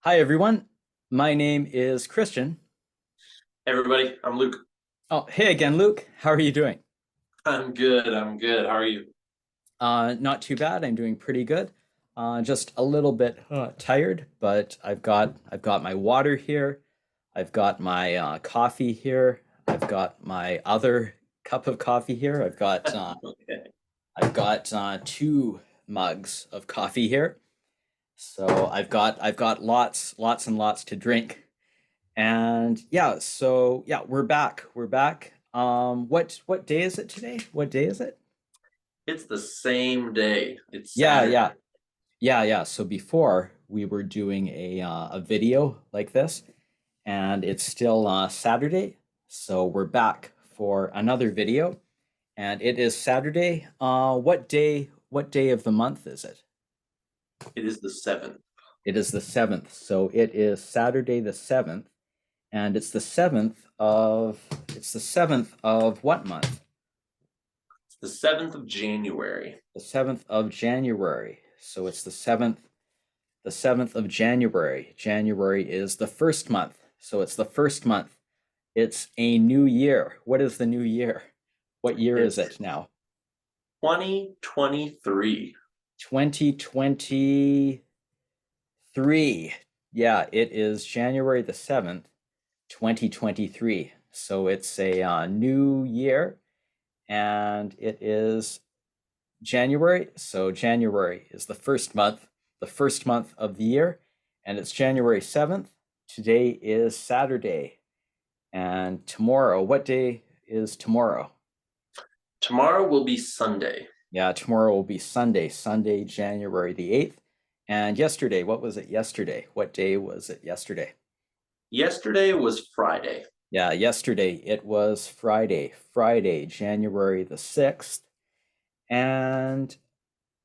Hi, everyone. My name is Kristian. Hey everybody, I'm Luke. Oh, hey again, Luke. How are you doing? I'm good. I'm good. How are you? Not too bad. I'm doing pretty good. Just a little bit tired, but I've got my water here. I've got my coffee here. I've got my other cup of coffee here. Okay. I've got two mugs of coffee here. So I've got lots and lots to drink. And yeah, so yeah, we're back. We're back. What day is it today? What day is it? It's the same day. It's Yeah, Saturday. yeah. Yeah. So before we were doing a video like this, and it's still Saturday. So we're back for another video, and it is Saturday. What day of the month is it? It is the 7th. It is the 7th. So it is Saturday the 7th, and it's the seventh of what month? It's the 7th of January. The 7th of January. So it's the seventh of January. January is the first month. So it's the first month. It's a new year. What is the new year? What year is It's it now? 2023. 2023. Yeah, it is January the 7th, 2023. So it's a new year, and it is January. So January is the first month of the year, and it's January 7th. Today is Saturday. And tomorrow, what day is tomorrow? Tomorrow will be Sunday. Yeah, tomorrow will be Sunday, Sunday, January the 8th. And yesterday, what was it yesterday? What day was it yesterday? Yesterday was Friday. Yeah, yesterday it was Friday, January the 6th. And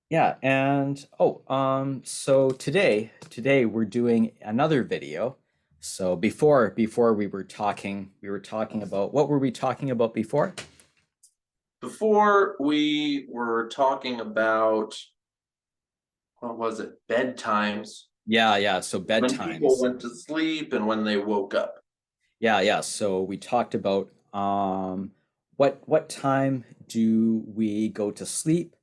yeah, and so today we're doing another video. So before we were talking about what were we talking about before? Before we were talking about, what was it? Bedtimes. Yeah, so When people bedtimes. went to sleep and when they woke up. Yeah. So we talked about what time do we go to sleep?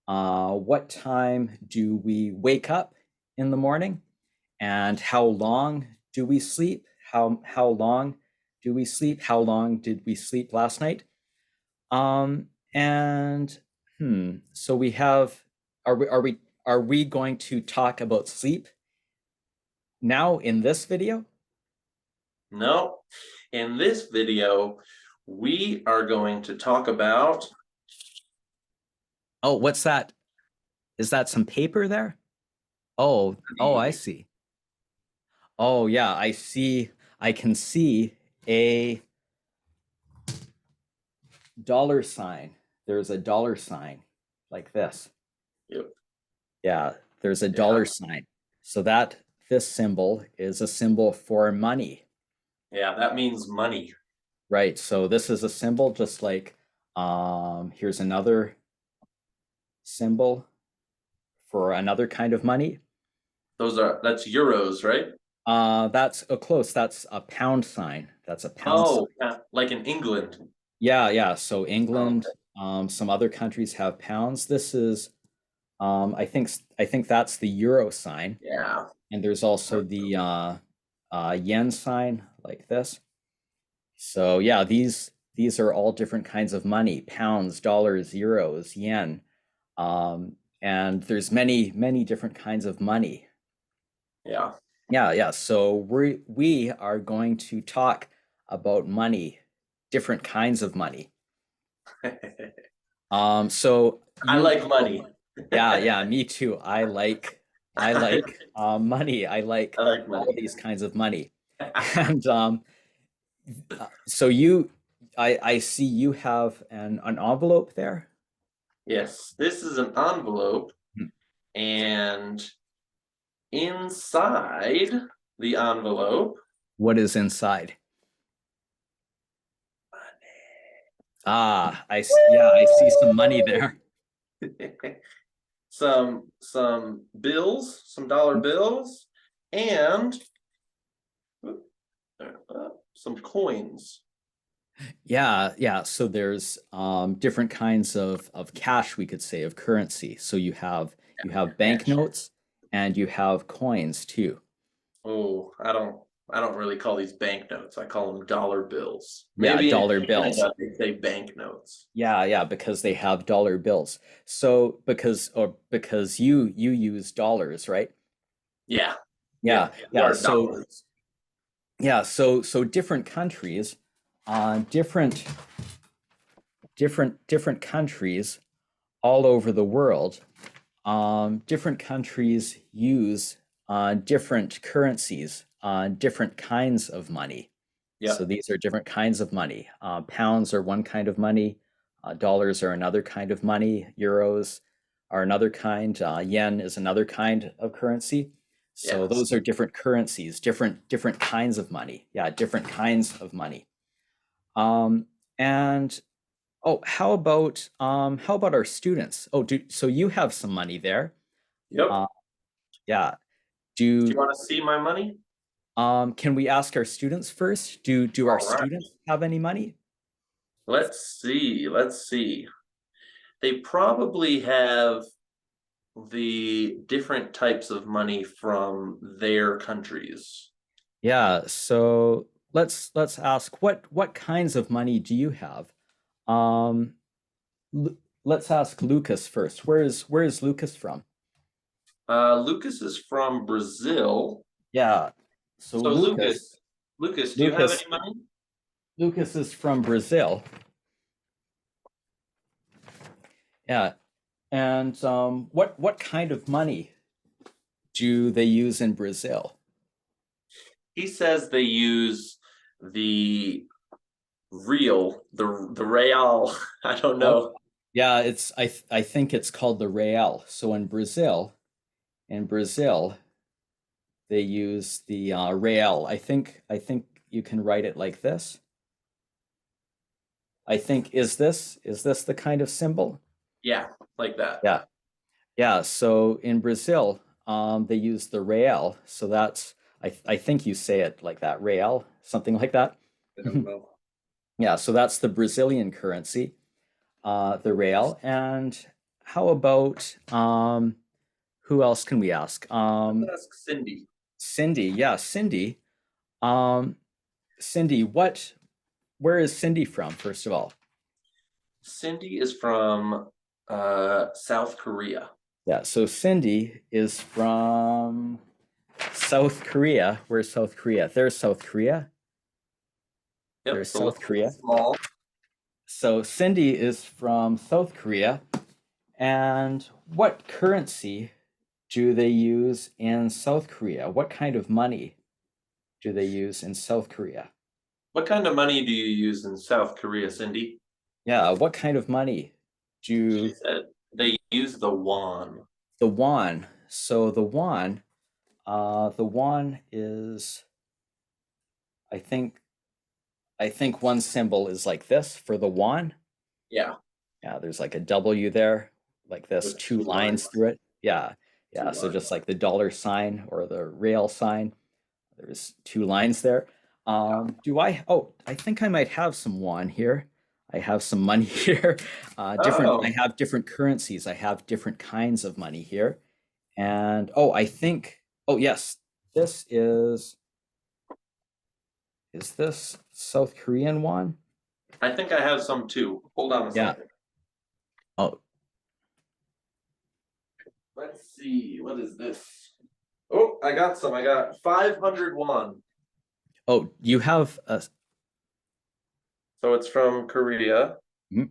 What time do we wake up in the morning? And how long do we sleep? How long do we sleep? How long did we sleep last night? And so we have are we going to talk about sleep now in this video? No. In this video, we are going to talk about Oh, what's that? Is that some paper there? Oh, I the see. Oh, yeah, I see. I can see a dollar sign. There's a dollar sign like this. yep, Yeah, there's a yeah, dollar sign. So that this symbol is a symbol for money, yeah, that means money. right? So this is a symbol just like here's another symbol for another kind of money. That's euros, right? That's a close. That's a pound sign. That's a pound sign. Oh, yeah, like in England. Yeah. So Oh, England, okay. some other countries have pounds. This is, I think that's the euro sign, Yeah. and there's also the yen sign like this. So yeah, these are all different kinds of money: pounds, dollars, euros, yen, and there's many different kinds of money. Yeah. Yeah. So we are going to talk about money, different kinds of money. So I you, like money. yeah, me too. I like money. I like I like all money. these kinds of money. And so I see you have an envelope there. Yes, this is an envelope, Hmm. and inside the envelope, What is inside? Yeah, I see some money there. some bills, some dollar bills, and some coins. Yeah. So there's different kinds of cash, we could say, of currency. So you have banknotes and you have coins too. Oh, I don't really call these banknotes. I call them dollar bills. Yeah, Maybe in dollar bills. Canada they say banknotes. Yeah, because they have dollar bills. So because you use dollars, right? Yeah, Yeah, they yeah. are So dollars. yeah, so different countries, different different countries all over the world, different countries use different currencies, different kinds of money. Yeah, So these are different kinds of money. Pounds are one kind of money. Dollars are another kind of money. Euros are another kind. Yen is another kind of currency. So yes. those are different currencies, different kinds of money. Yeah, different kinds of money. Um, and oh, how about our students? Oh, so you have some money there. Yep. Uh, yeah. Do you Do want to see my money? Can we ask our students first? Do our All right. students have any money? Let's see. Let's see. They probably have the different types of money from their countries. Yeah, so let's ask what kinds of money do you have? Um, let's ask Lucas first. Where is Lucas from? Lucas is from Brazil. Yeah, so So Lucas, do you have Lucas any money? Lucas is from Brazil. Yeah, and what kind of money do they use in Brazil? He says they use the the real. I don't Oh, know. yeah, I think it's called the real. So in Brazil, they use the real. I think you can write it like this. I think is this the kind of symbol? Yeah, like that. Yeah. Yeah, so in Brazil, they use the real. So that's I think you say it like that, real, something like that. I don't know. Yeah, so that's the Brazilian currency, the real. And how about who else can we ask? Let's ask Cindy. Cindy, yeah, Cindy. Um, Cindy, where is Cindy from, first of all? Cindy is from South Korea. Yeah, so Cindy is from South Korea. Where's South Korea? There's South Korea. Yep, There's it's a South little Korea. small. So Cindy is from South Korea. And what currency do they use in South Korea? What kind of money do they use in South Korea? What kind of money do you use in South Korea, Cindy? Yeah, what kind of money She do said they use the won. the won? So the won is, I think, one symbol is like this for the won. Yeah, Yeah, there's like a W there, like this, with two two lines. lines through it. Yeah, Two yeah. So lines. just like the dollar sign or the real sign, there's two lines there. I think I might have some won here. I have some money here. I Oh, have different currencies. I have different kinds of money here. And oh yes, this is this South Korean won? I think I have some too. Hold on a Yeah. second. Oh, Let's see. What is this? Oh, I got some. I got 500 won. oh, you have a. So it's from Korea. mm,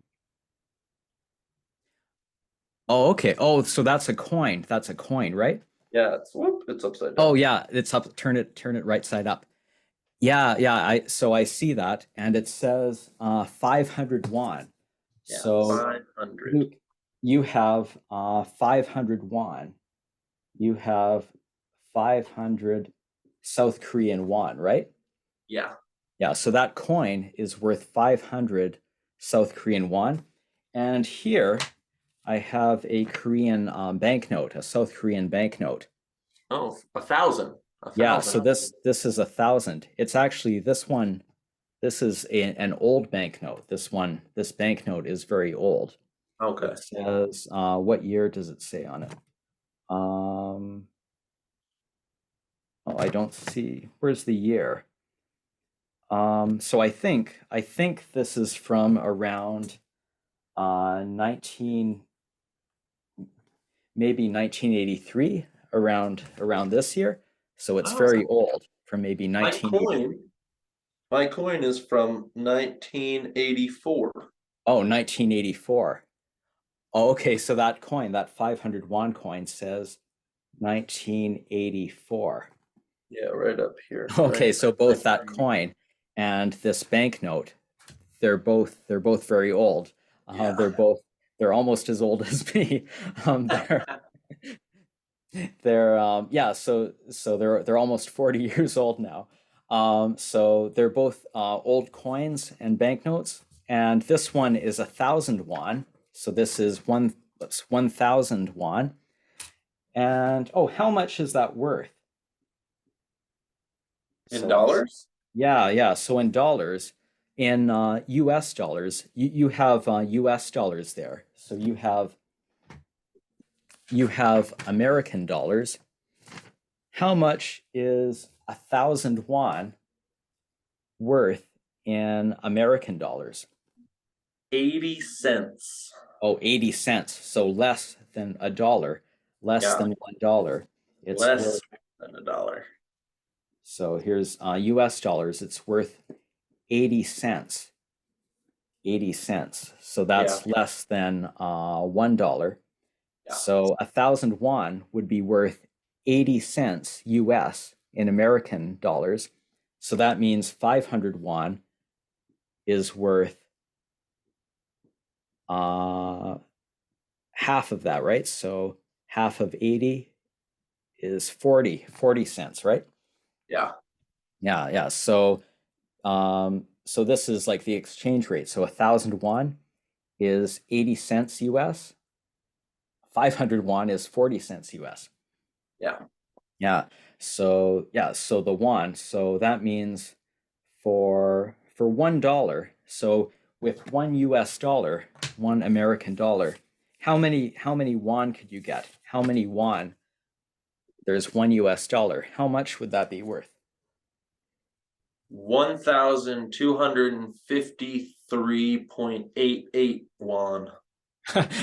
Oh, okay. Oh, so that's a coin. That's a coin, right? Yeah, it's upside Oh down. yeah, it's up. Turn it right side up. Yeah. I see that, and it says 500 won. Yeah, So 500. Luke, you have 500 won. You have 500 South Korean won, right? Yeah. Yeah. So that coin is worth 500 South Korean won, and here I have a Korean banknote, a South Korean banknote. Oh, 1,000. Yeah, 1,000. so this is 1,000. It's actually this one. This is an old banknote. This banknote is very old. Okay. It says, what year does it say on it? Oh, I don't see. Where's the year? So I think this is from around maybe 1983, around this year. So it's very old, from maybe My 1980. coin is from 1984. Oh, 1984. Oh, okay, so that coin, that 500 won coin says 1984. Yeah, right up here. Okay, Right, so both that right. coin and this banknote, they're both very old. Yeah. They're almost as old as me. They're yeah, so they're almost 40 years old now. So they're both old coins and banknotes, and this one is 1,000 won. So this is 1,000 won. And oh, how much is that worth? In dollars? Yeah. So in dollars, in US dollars, you have US dollars there. So you have American dollars. How much is 1,000 won worth in American dollars? 80 cents. Oh, 80 cents. So less than a dollar, less than $1. It's less worth, than a dollar. so here's US dollars. It's worth 80 cents. 80 cents. So that's less than $1. Yeah. So 1,000 won would be worth 80 cents US in American dollars. So that means 500 won is worth half of that, right? So half of 80 is 40 cents, right? Yeah. Yeah. So so this is like the exchange rate. So 1,000 won is 80 cents US. 500 won is 40 cents US. Yeah. So the won. So that means for $1. So with $1 US, $1 American dollar, how many won could you get? How many won? There's $1 US. How much would that be worth? 1,253.88 won.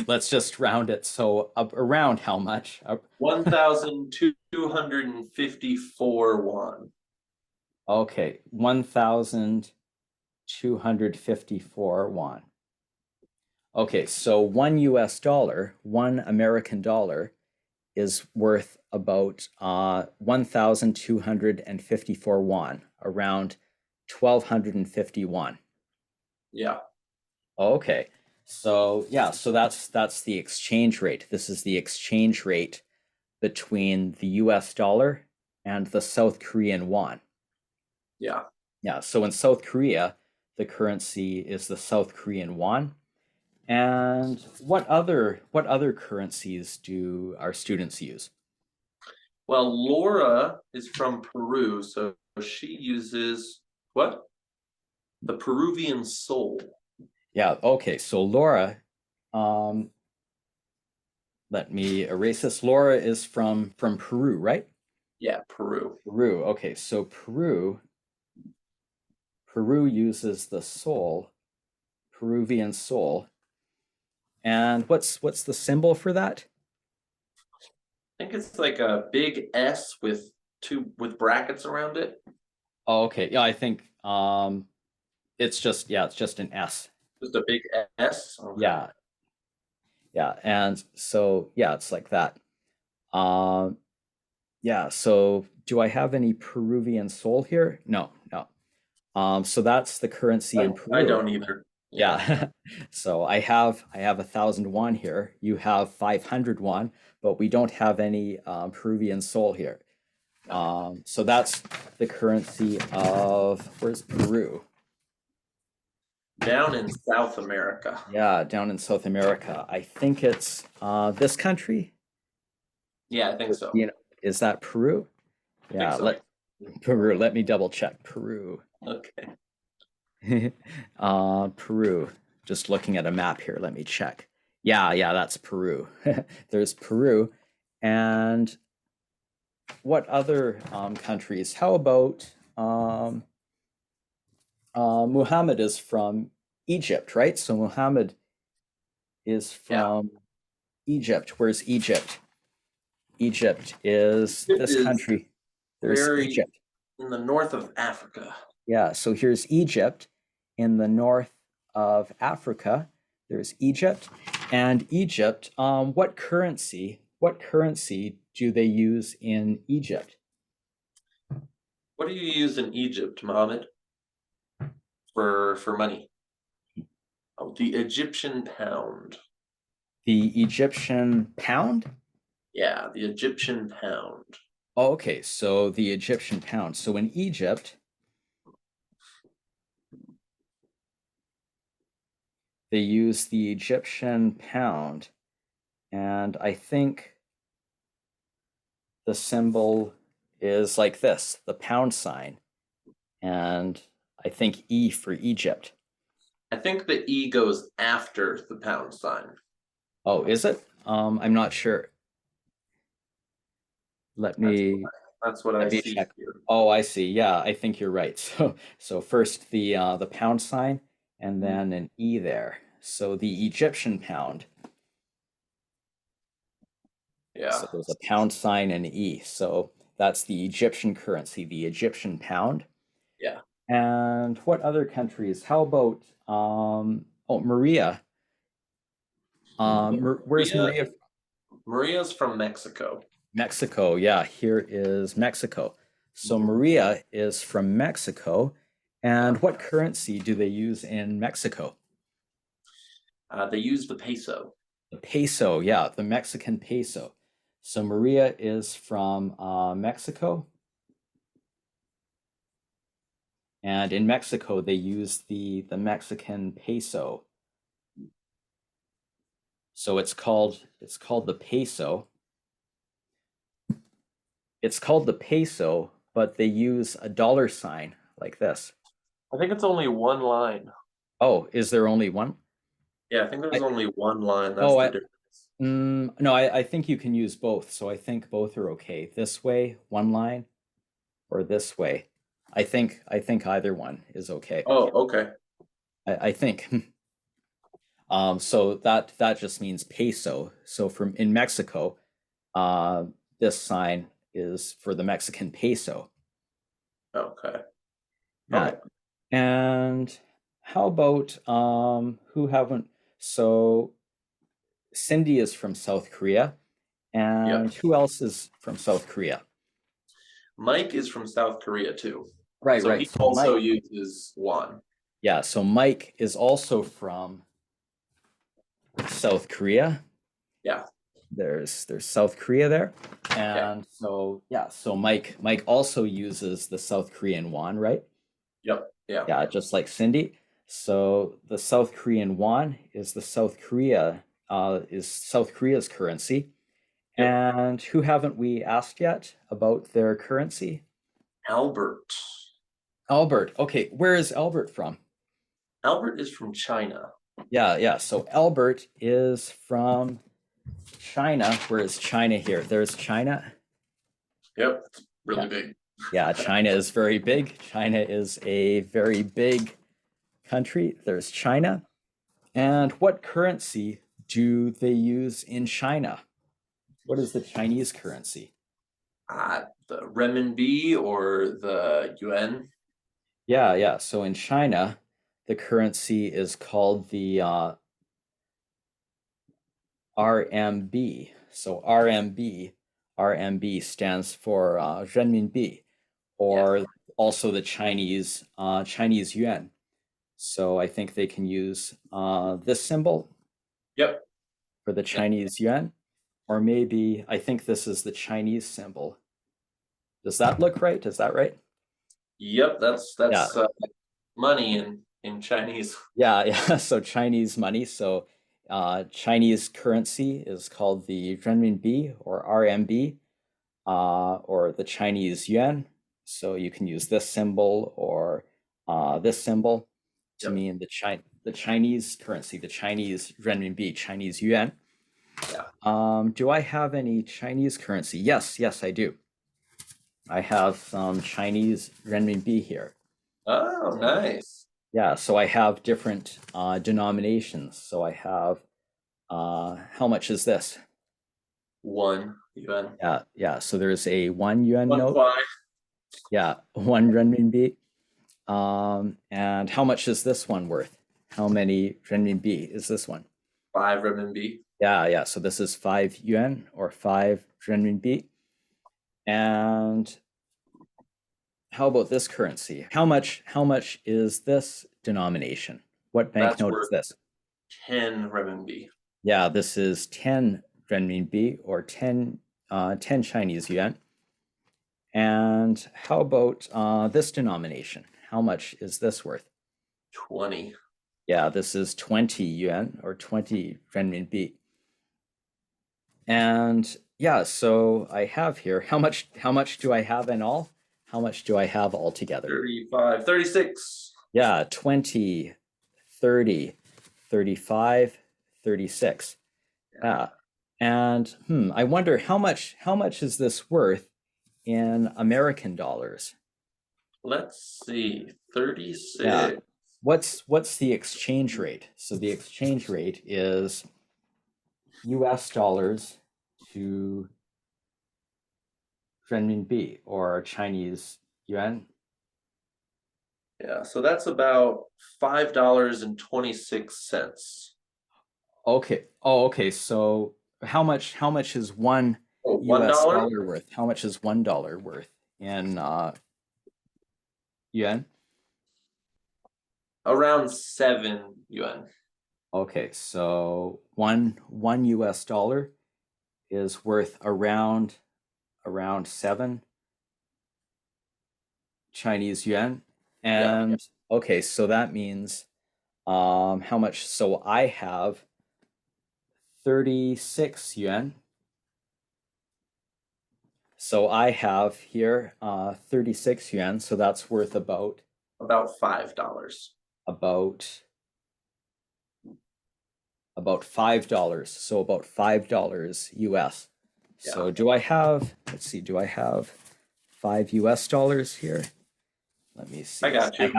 Let's just round it. So around how much? 1,254 won. Okay, 1,254 won. Okay, so $1 US, $1 American dollar is worth about 1,254 won, around 1,250 won. Yeah. Okay, so so that's the exchange rate. This is the exchange rate between the US dollar and the South Korean won. Yeah. So in South Korea, the currency is the South Korean won. And what other currencies do our students use? Well, Laura is from Peru, so she uses what? The Peruvian sol. Yeah, okay. So Laura, let me erase this. Laura is from Peru, right? Yeah, Peru. Peru. Okay, so Peru uses the sol, Peruvian sol. And what's the symbol for that? I think it's like a big S with brackets around it. Oh, okay. Yeah, I think it's just an S. Just a big S. Okay. Yeah. And so it's like that. So do I have any Peruvian sol here? No. So that's the currency in Peru. I don't either. Yeah. So I have 1,000 won here. You have 500 won, but we don't have any Peruvian sol here. So that's the currency of, where's Peru? Down in South America. Yeah, down in South America. I think it's this country. Yeah, I think so. Is that Peru? Yeah, so. Peru. Let me double check. Peru. Okay. Peru. Just looking at a map here. Let me check. Yeah, that's Peru. There's Peru. And what other countries? How about Muhammad is from Egypt, right? So Muhammad is Yeah. from Egypt. Where's Egypt? Egypt is It this is country. There's very Egypt. in the north of Africa. Yeah, so here's Egypt in the north of Africa. There's Egypt. And Egypt, what currency do they use in Egypt? What do you use in Egypt, Mohammed, for money? Oh, the Egyptian pound. The Egyptian pound? Yeah, the Egyptian pound. Oh, okay, so the Egyptian pound. So in Egypt, they use the Egyptian pound. And I think the symbol is like this, the pound sign. And I think E for Egypt. I think the E goes after the pound sign. Oh, is it? I'm not sure. Let me That's what I see check. here. Oh, I see. Yeah, I think you're right. So first the pound sign and then an E there. So the Egyptian pound. Yeah. So there's a pound sign and an E. So that's the Egyptian currency, the Egyptian pound. Yeah. And what other countries? How about Maria? Where's Maria? Maria's from Mexico. Mexico. Yeah, here is Mexico. So Maria is from Mexico. And what currency do they use in Mexico? They use the peso. The peso, yeah, the Mexican peso. So Maria is from Mexico. And in Mexico, they use the Mexican peso. So it's called the peso. It's called the peso, but they use a dollar sign like this. I think it's only one line. Oh, is there only one? Yeah, I think there's only one line. That's Oh, the difference. no, I think you can use both. So I think both are okay. This way, one line, or this way. I think either one is okay. Oh, okay. I think. So that just means peso. So from in Mexico, this sign is for the Mexican peso. Okay. Yeah. And how about who haven't? So Cindy is from South Korea, and who else is from South Korea? Mike is from South Korea too. Right, So right. he So also Mike, uses won. yeah. So Mike is also from South Korea. Yeah. There's South Korea there, and so yeah. So Mike also uses the South Korean won, right? Yep. Yeah. Yeah, just like Cindy. So the South Korean won is South Korea's currency. Yep. And who haven't we asked yet about their currency? Albert. Albert. Okay, where is Albert from? Albert is from China. Yeah. So Albert is from China. Where is China here? There's China. Yep, it's really big. Yeah, China is very big. China is a very big country. There's China. And what currency do they use in China? What is the Chinese currency? The renminbi or the yuan. Yeah. So in China, the currency is called the RMB. So RMB stands for renminbi, or also the Chinese yuan. So I think they can use this symbol. Yep. For the Chinese yuan, or maybe I think this is the Chinese symbol. Does that look right? Is that right? Yep, that's money in Chinese. Yeah. So Chinese money. So Chinese currency is called the renminbi or RMB. or the Chinese yuan. So you can use this symbol or this symbol to Yep. mean the Chinese currency, the Chinese renminbi, Chinese yuan. Yeah. Do I have any Chinese currency? Yes, I do. I have some Chinese renminbi here. Oh, nice. Yeah, so I have different denominations. So I have, how much is this? 1 yuan. Yeah. So there's a 1 yuan 1 note. kwai. Yeah, 1 renminbi. And how much is this one worth? How many renminbi is this one? 5 renminbi. Yeah. So this is 5 yuan or 5 renminbi. And how about this currency? How much is this denomination? What banknote is this? 10 renminbi. Yeah, this is 10 renminbi or 10 Chinese yuan. And how about this denomination? How much is this worth? 20. Yeah, this is 20 yuan or 20 renminbi. And yeah, so I have here, how much do I have in all? How much do I have altogether? 35, 36. Yeah, 20, 30, 35, 36. Yeah. And I wonder how much is this worth in American dollars? Let's see. 36. Yeah. What's the exchange rate? So the exchange rate is US dollars to renminbi or Chinese yuan. Yeah, so that's about $5.26. Okay. Oh, okay. So how much is one US $1? dollar worth? How much is $1 worth in yuan? Around 7 yuan. Okay, so one US dollar is worth around 7 Chinese yuan. And okay, so that means how much? So I have 36 yuan. So I have here 36 yuan. So that's worth about $5. About $5. So about $5 US. So do I have, let's see, do I have 5 US dollars here? Let me see. I got you.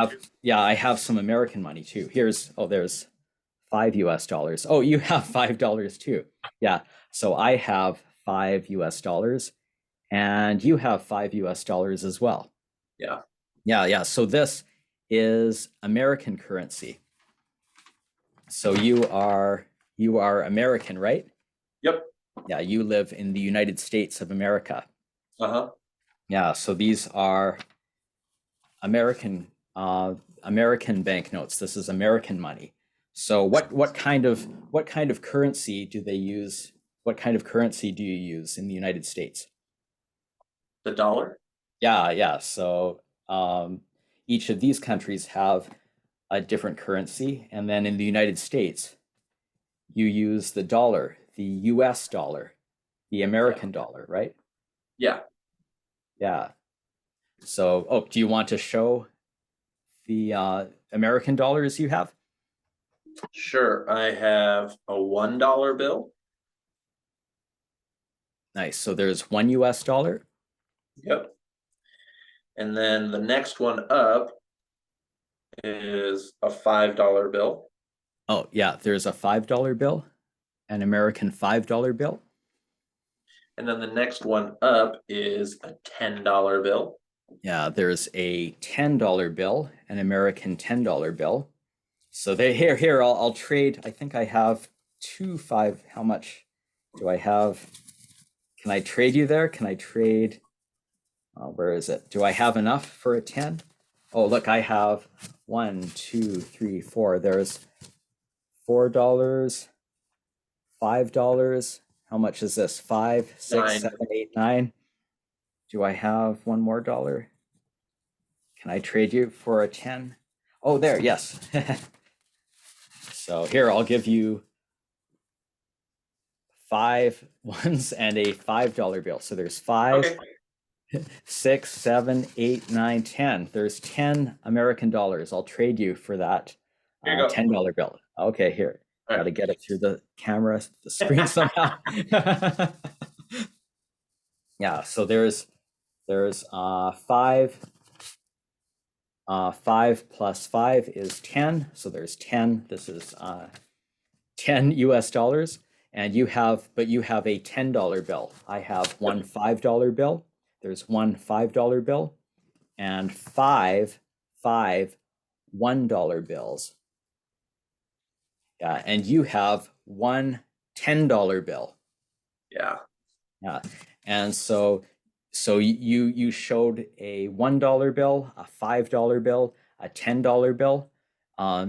I have some American money too. There's 5 US dollars. Oh, you have $5 too. Yeah. So I have 5 US dollars and you have 5 US dollars as well. Yeah. Yeah. So this is American currency. So you are American, right? Yep. Yeah, you live in the United States of America. Uh-huh. Yeah, so these are American banknotes. This is American money. So what kind of currency do they use? What kind of currency do you use in the United States? The dollar? Yeah. So each of these countries have a different currency, and then in the United States, you use the dollar, the US dollar, the American dollar, right? Yeah. Yeah. So, do you want to show the American dollars you have? Sure. I have a $1 bill. Nice. So there's 1 US dollar. Yep. And then the next one up is a $5 bill. Oh, yeah, there's a $5 bill, an American $5 bill. And then the next one up is a $10 bill. Yeah, there's a $10 bill, an American $10 bill. So here, I'll trade. I think I have 2 5. How much do I have? Can I trade you there? Can I trade? Where is it? Do I have enough for a 10? Oh, look, I have 1, 2, 3, 4. There's $4, $5. How much is this? 5, 6, 9. 7, 8, 9. Do I have one more dollar? Can I trade you for a 10? Oh, there, yes. So here, I'll give you 5 ones and a $5 bill. So there's 5, Okay. 6, 7, 8, 9, 10. There's 10 American dollars. I'll trade you for that Here you go. $10 bill. Okay, here. All Got to right. get it through the camera, the screen somehow. Yeah, so there's 5. 5 plus 5 is 10. So there's 10. This is 10 US dollars. And you have a $10 bill. I have one $5 bill. There's one $5 bill and 5 $1 bills. Yeah, and you have one $10 bill. Yeah. Yeah, and so you showed a $1 bill, a $5 bill, a $10 bill.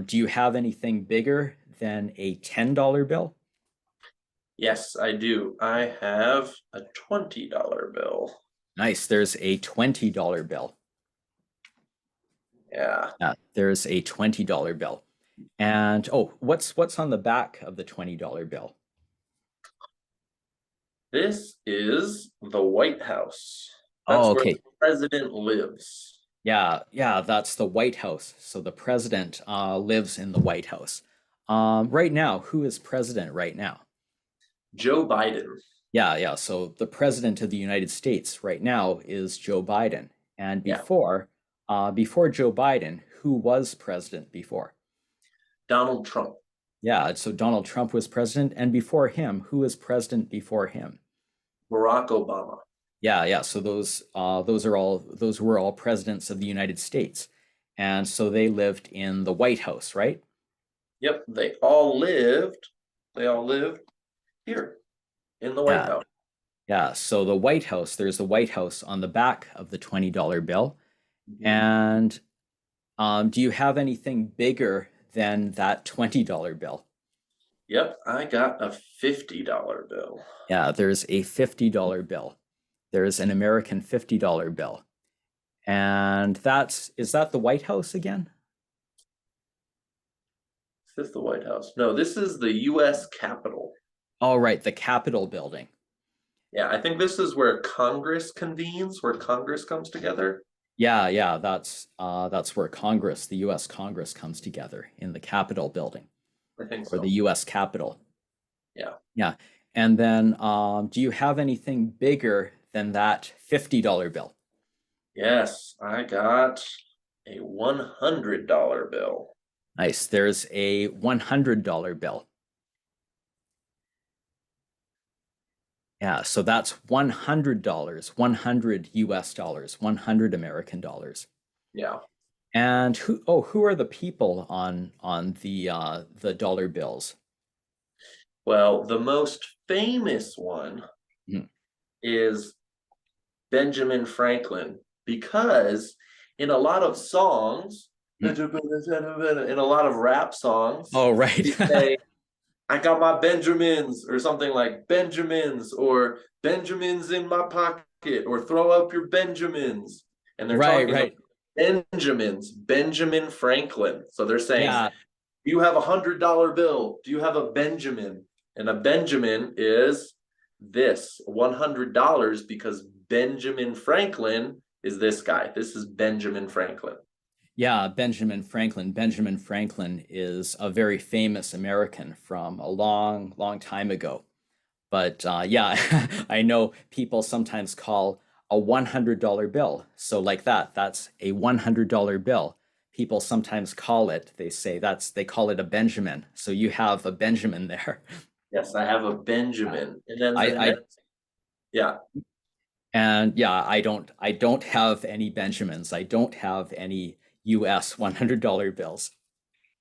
Do you have anything bigger than a $10 bill? Yes, I do. I have a $20 bill. Nice. There's a $20 bill. Yeah. Yeah, there's a $20 bill. And what's on the back of the $20 bill? This is the White House. That's Oh, where okay. the president lives. Yeah, that's the White House. So the president lives in the White House. Right now, who is president right now? Joe Biden. Yeah. So the president of the United States right now is Joe Biden. And before Joe Biden, who was president before? Donald Trump. Yeah, so Donald Trump was president, and before him, who was president before him? Barack Obama. Yeah. So those were all presidents of the United States, and so they lived in the White House, right? Yep, they all lived here in the White House. Yeah, so the White House, there's the White House on the back of the $20 bill. Mhm. And do you have anything bigger than that $20 bill? Yep, I got a $50 bill. Yeah, there's a $50 bill. There's an American $50 bill. And is that the White House again? Is this the White House? No, this is the US Capitol. Oh, right, the Capitol building. Yeah, I think this is where Congress convenes, where Congress comes together. Yeah, that's where Congress, the US Congress, comes together in the Capitol building. I think so. Or the US Capitol. Yeah. And then do you have anything bigger than that $50 bill? Yes, I got a $100 bill. Nice. There's a $100 bill. Yeah, so that's $100, 100 US dollars, 100 American dollars. Yeah. And who are the people on the dollar bills? Well, the most famous one is Benjamin Franklin, because in a lot of songs, in a lot of rap songs, oh, right. they say, I got my Benjamins, or something like Benjamins, or Benjamins in my pocket, or throw up your Benjamins. And they're talking about Benjamins, Benjamin Franklin. So they're saying, do you have a $100 bill? Do you have a Benjamin? And a Benjamin is this, $100, because Benjamin Franklin is this guy. This is Benjamin Franklin. Yeah, Benjamin Franklin. Benjamin Franklin is a very famous American from a long, long time ago. But yeah, I know people sometimes call a $100 bill. So like that's a $100 bill. People sometimes call it, they call it a Benjamin. So you have a Benjamin there. Yes, I have a Benjamin. And then yeah. And yeah, I don't have any Benjamins. I don't have any US $100 bills.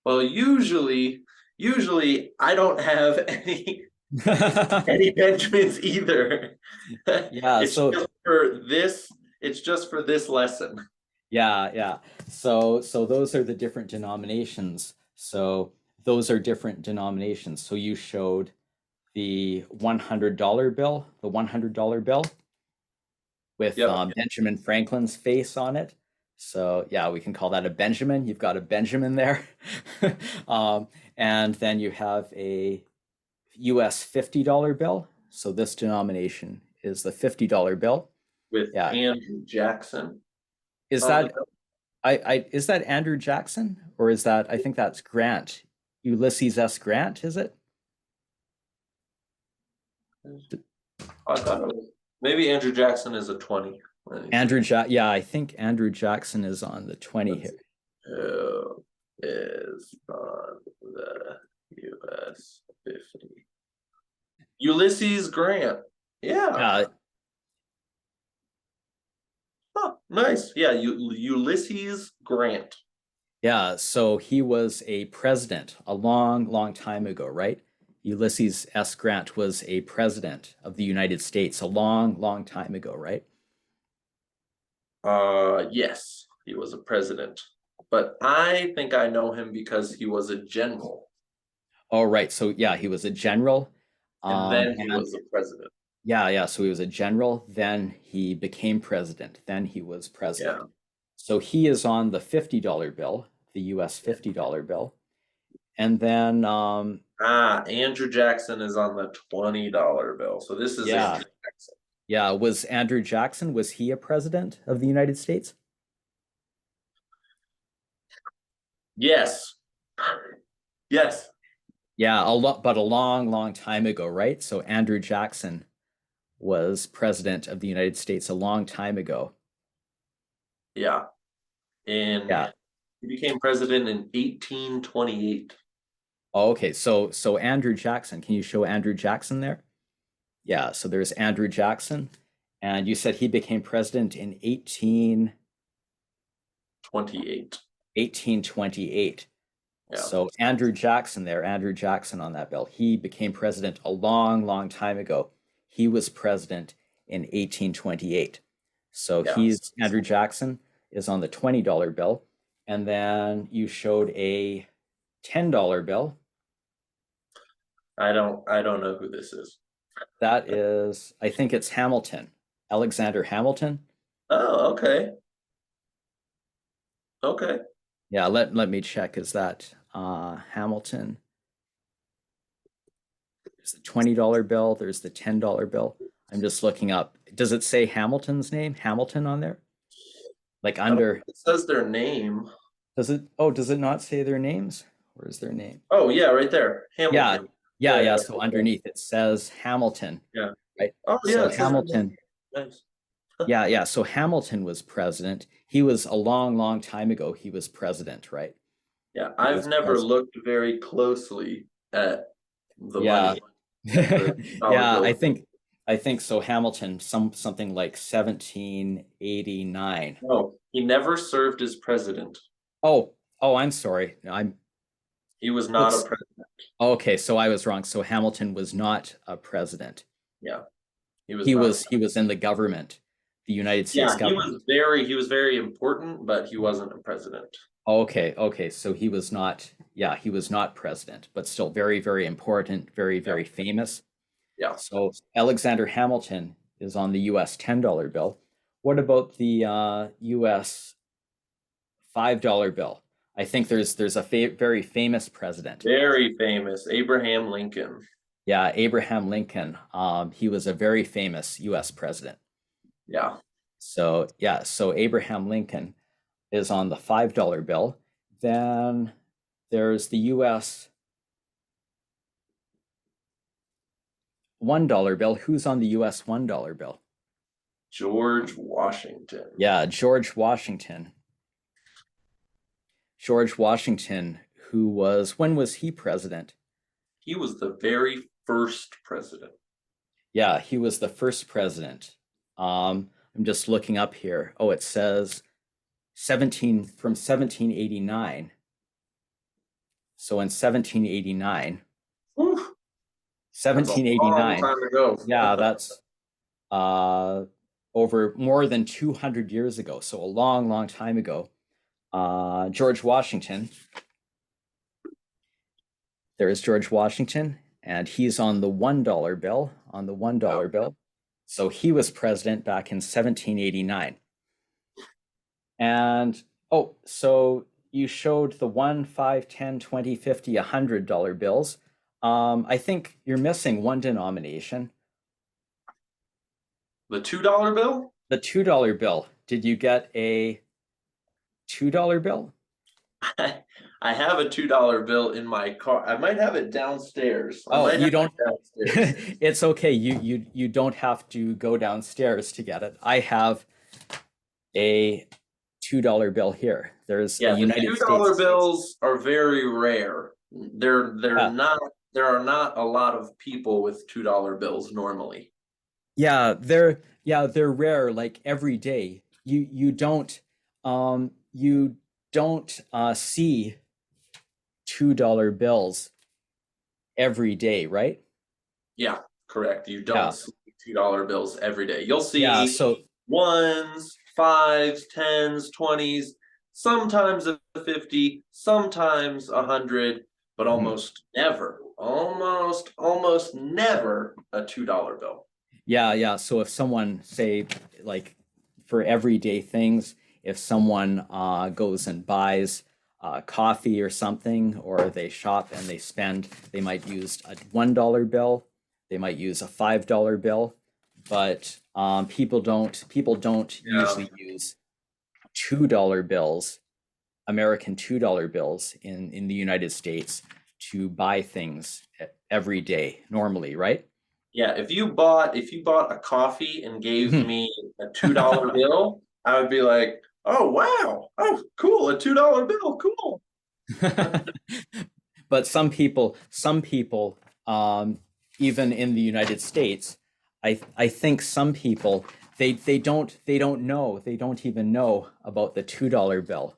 Well, usually I don't have any Benjamins either. Yeah, it's just for this lesson. Yeah. So those are the different denominations. So those are different denominations. So you showed the $100 bill, with Benjamin Franklin's face on it. So yeah, we can call that a Benjamin. You've got a Benjamin there. And then you have a US $50 bill. So this denomination is the $50 bill. With Andrew Jackson. Is that is that Andrew Jackson, or is that, I think that's Grant, Ulysses S. Grant, is it? I thought it was, maybe Andrew Jackson is a 20. Yeah, I think Andrew Jackson is on the 20 here. Who is on the US 50? Ulysses Grant. Yeah. Oh, nice. Yeah, Ulysses Grant. Yeah, so he was a president a long, long time ago, right? Ulysses S. Grant was a president of the United States a long, long time ago, right? Yes, he was a president. But I think I know him because he was a general. Oh, right. So yeah, he was a general. And then he was a president. Yeah. So he was a general, then he became president, then he was president. Yeah. So he is on the $50 bill, the US $50 bill. And then Andrew Jackson is on the $20 bill. So this is Andrew Jackson. Yeah, was Andrew Jackson, was he a president of the United States? Yes. Yes. Yeah, but a long, long time ago, right? So Andrew Jackson was president of the United States a long time ago. Yeah. He became president in 1828. Oh, okay. So Andrew Jackson, can you show Andrew Jackson there? Yeah, so there's Andrew Jackson, and you said he became president in 1828. 1828. Yeah. So Andrew Jackson on that bill, he became president a long, long time ago. He was president in 1828. So Andrew Jackson is on the $20 bill. And then you showed a $10 bill. I don't know who this is. That is, I think it's Hamilton, Alexander Hamilton. Oh, okay. Okay. Yeah, let me check. Is that Hamilton? There's the $20 bill. There's the $10 bill. I'm just looking up. Does it say Hamilton's name, Hamilton, on there? Like under? It says their name. Does it? Oh, does it not say their names? Where's their name? Oh, yeah, right there. Hamilton. Yeah. So underneath it says Hamilton. Yeah. Right. Oh, yeah. So Hamilton. Nice. Yeah. So Hamilton was president. He was a long, long time ago. He was president, right? Yeah, I've never looked very closely at the money. Yeah, I think so. Hamilton, something like 1789. No, he never served as president. Oh, I'm sorry. He was not a president. Okay, so I was wrong. So Hamilton was not a president. Yeah, he was in the government, the United States government. He was very important, but he wasn't a president. Okay. So he was not president, but still very, very important, very, very famous. Yeah. So Alexander Hamilton is on the US $10 bill. What about the US $5 bill? I think there's a very famous president. Very famous, Abraham Lincoln. Yeah, Abraham Lincoln. He was a very famous US president. Yeah. So Abraham Lincoln is on the $5 bill. Then there's the US $1 bill. Who's on the US $1 bill? George Washington. Yeah, George Washington. George Washington, when was he president? He was the very first president. Yeah, he was the first president. I'm just looking up here. Oh, it says from 1789. So in 1789. Whew. 1789. That's a long time ago. Yeah, that's over more than 200 years ago. So a long, long time ago. George Washington. There is George Washington, and he's on the $1 bill. Bill. So he was president back in 1789. And so you showed the 1, 5, 10, 20, 50, $100 bills. I think you're missing one denomination. The $2 bill? The $2 bill. Did you get a $2 bill? I have a $2 bill in my car. I might have it downstairs. Oh, you don't. Downstairs. It's okay. You don't have to go downstairs to get it. I have a $2 bill here. There's a United States. $2 bills are very rare. They're not. There are not a lot of people with $2 bills normally. Yeah, they're rare. Like every day, you don't see $2 bills every day, right? Yeah, correct. You don't see $2 bills every day. You'll see ones, fives, tens, 20s, sometimes a 50, sometimes 100, but almost never a $2 bill. Yeah. So if someone, say, like for everyday things, if someone goes and buys coffee or something, or they shop and they spend, they might use a $1 bill, they might use a $5 bill, but people don't usually use $2 bills, American $2 bills in the United States to buy things every day normally, right? Yeah, if you bought a coffee and gave me a $2 bill, I would be like, oh wow, oh cool, a $2 bill, cool. But some people, even in the United States, I think some people they don't even know about the $2 bill.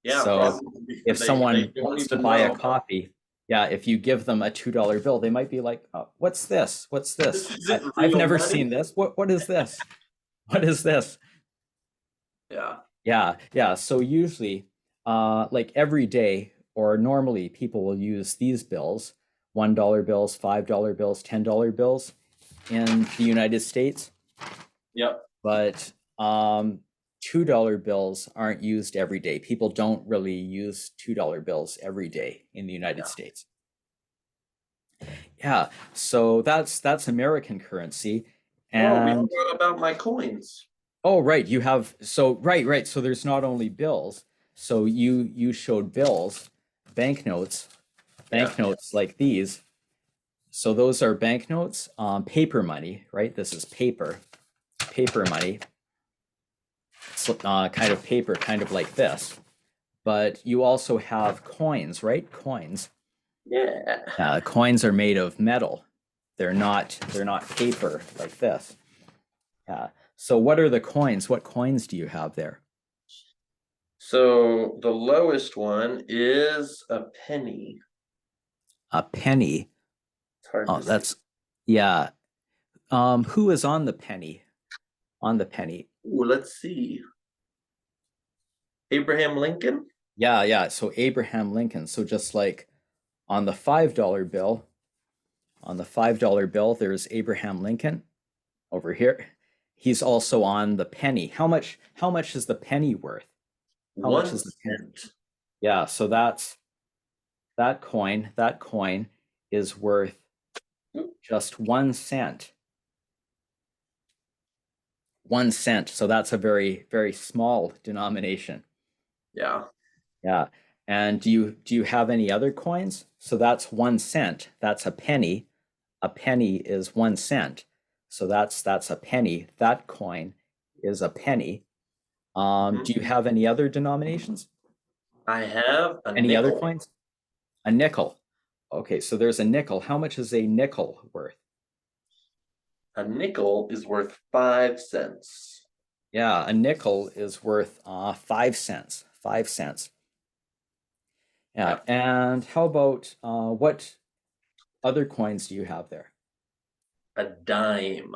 Yeah. So if someone wants to buy a coffee, if you give them a $2 bill, they might be like, oh, what's this? What's this? I've never seen this. What is this? What is this? Yeah. So usually, like every day or normally, people will use these bills, $1 bills, $5 bills, $10 bills in the United States. Yep. But $2 bills aren't used every day. People don't really use $2 bills every day in the United States. Yeah, so that's American currency. And what about my coins? Oh, right. You have right. So there's not only bills. So you showed bills, banknotes like these. So those are banknotes, paper money, right? This is paper money. It's kind of paper, kind of like this. But you also have coins, right? Coins. Yeah. Coins are made of metal. They're not paper like this. Yeah. So what are the coins? What coins do you have there? So the lowest one is a penny. A penny. It's hard to see. Yeah. Who is on the penny? On the penny. Ooh, let's see. Abraham Lincoln? Yeah. So Abraham Lincoln. So just like on the $5 bill, there's Abraham Lincoln over here. He's also on the penny. How much is the penny worth? How much is the penny? Yeah, so that coin is worth just 1 cent. 1 cent. So that's a very, very small denomination. Yeah. And do you have any other coins? So that's 1 cent. That's a penny. A penny is 1 cent. So that's a penny. That coin is a penny. Do you have any other denominations? I have any nickel. Other coins? A nickel. Okay, so there's a nickel. How much is a nickel worth? A nickel is worth 5 cents. Yeah, a nickel is worth 5 cents. 5 cents. Yeah. And how about what other coins do you have there? A dime.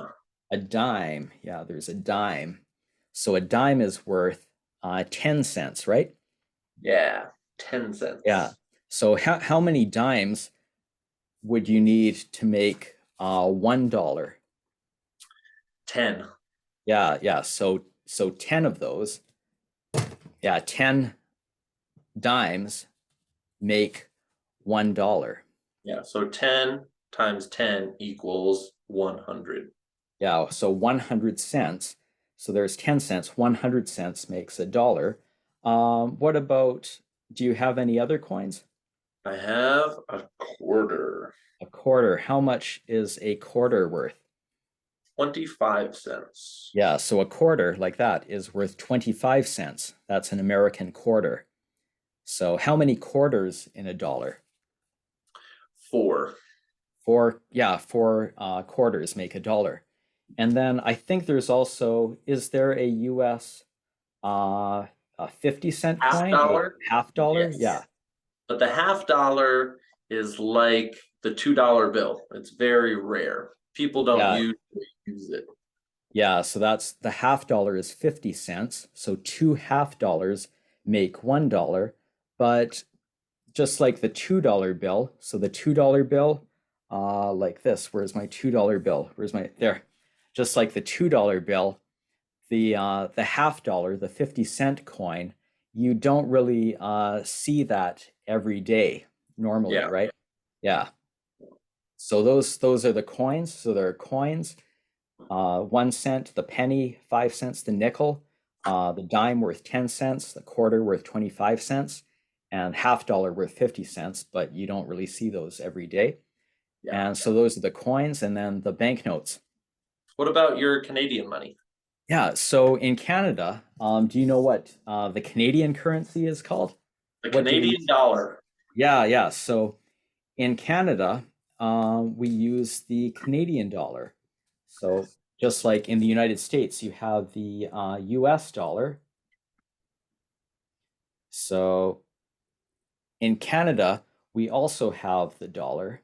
A dime. Yeah, there's a dime. So a dime is worth 10 cents, right? Yeah, 10 cents. Yeah. So how many dimes would you need to make $1? 10. Yeah. So 10 of those. Yeah, 10 dimes make $1. Yeah, so 10 times 10 equals 100. Yeah, so 100 cents. So there's 10 cents. 100 cents makes a dollar. What about, do you have any other coins? I have a quarter. A quarter. How much is a quarter worth? 25 cents. Yeah, so a quarter like that is worth 25 cents. That's an American quarter. So how many quarters in a dollar? 4. Four quarters make a dollar. And then I think there's also, is there a US a 50-cent Half coin, a dollar? half dollar? Yes. Yeah. But the half dollar is like the $2 bill. It's very rare. People don't Yeah. usually use it. Yeah, so that's the half dollar is 50 cents. So two half dollars make $1. But just like the $2 bill, so the $2 bill, like this, where's my $2 bill? Where's my, there. Just like the $2 bill, the half dollar, the 50-cent coin, you don't really see that every day normally, Yeah. right? Yeah. So those are the coins. So there are coins. 1 cent, the penny, 5 cents, the nickel, the dime worth 10 cents, the quarter worth 25 cents, and half dollar worth 50 cents, but you don't really see those every day. Yeah. And so those are the coins, and then the banknotes. What about your Canadian money? Yeah, so in Canada, do you know what the Canadian currency is called? The What do we Canadian dollar. Yeah. So in Canada, we use the Canadian dollar. So just like in the United States, you have the US dollar. So in Canada, we also have the dollar,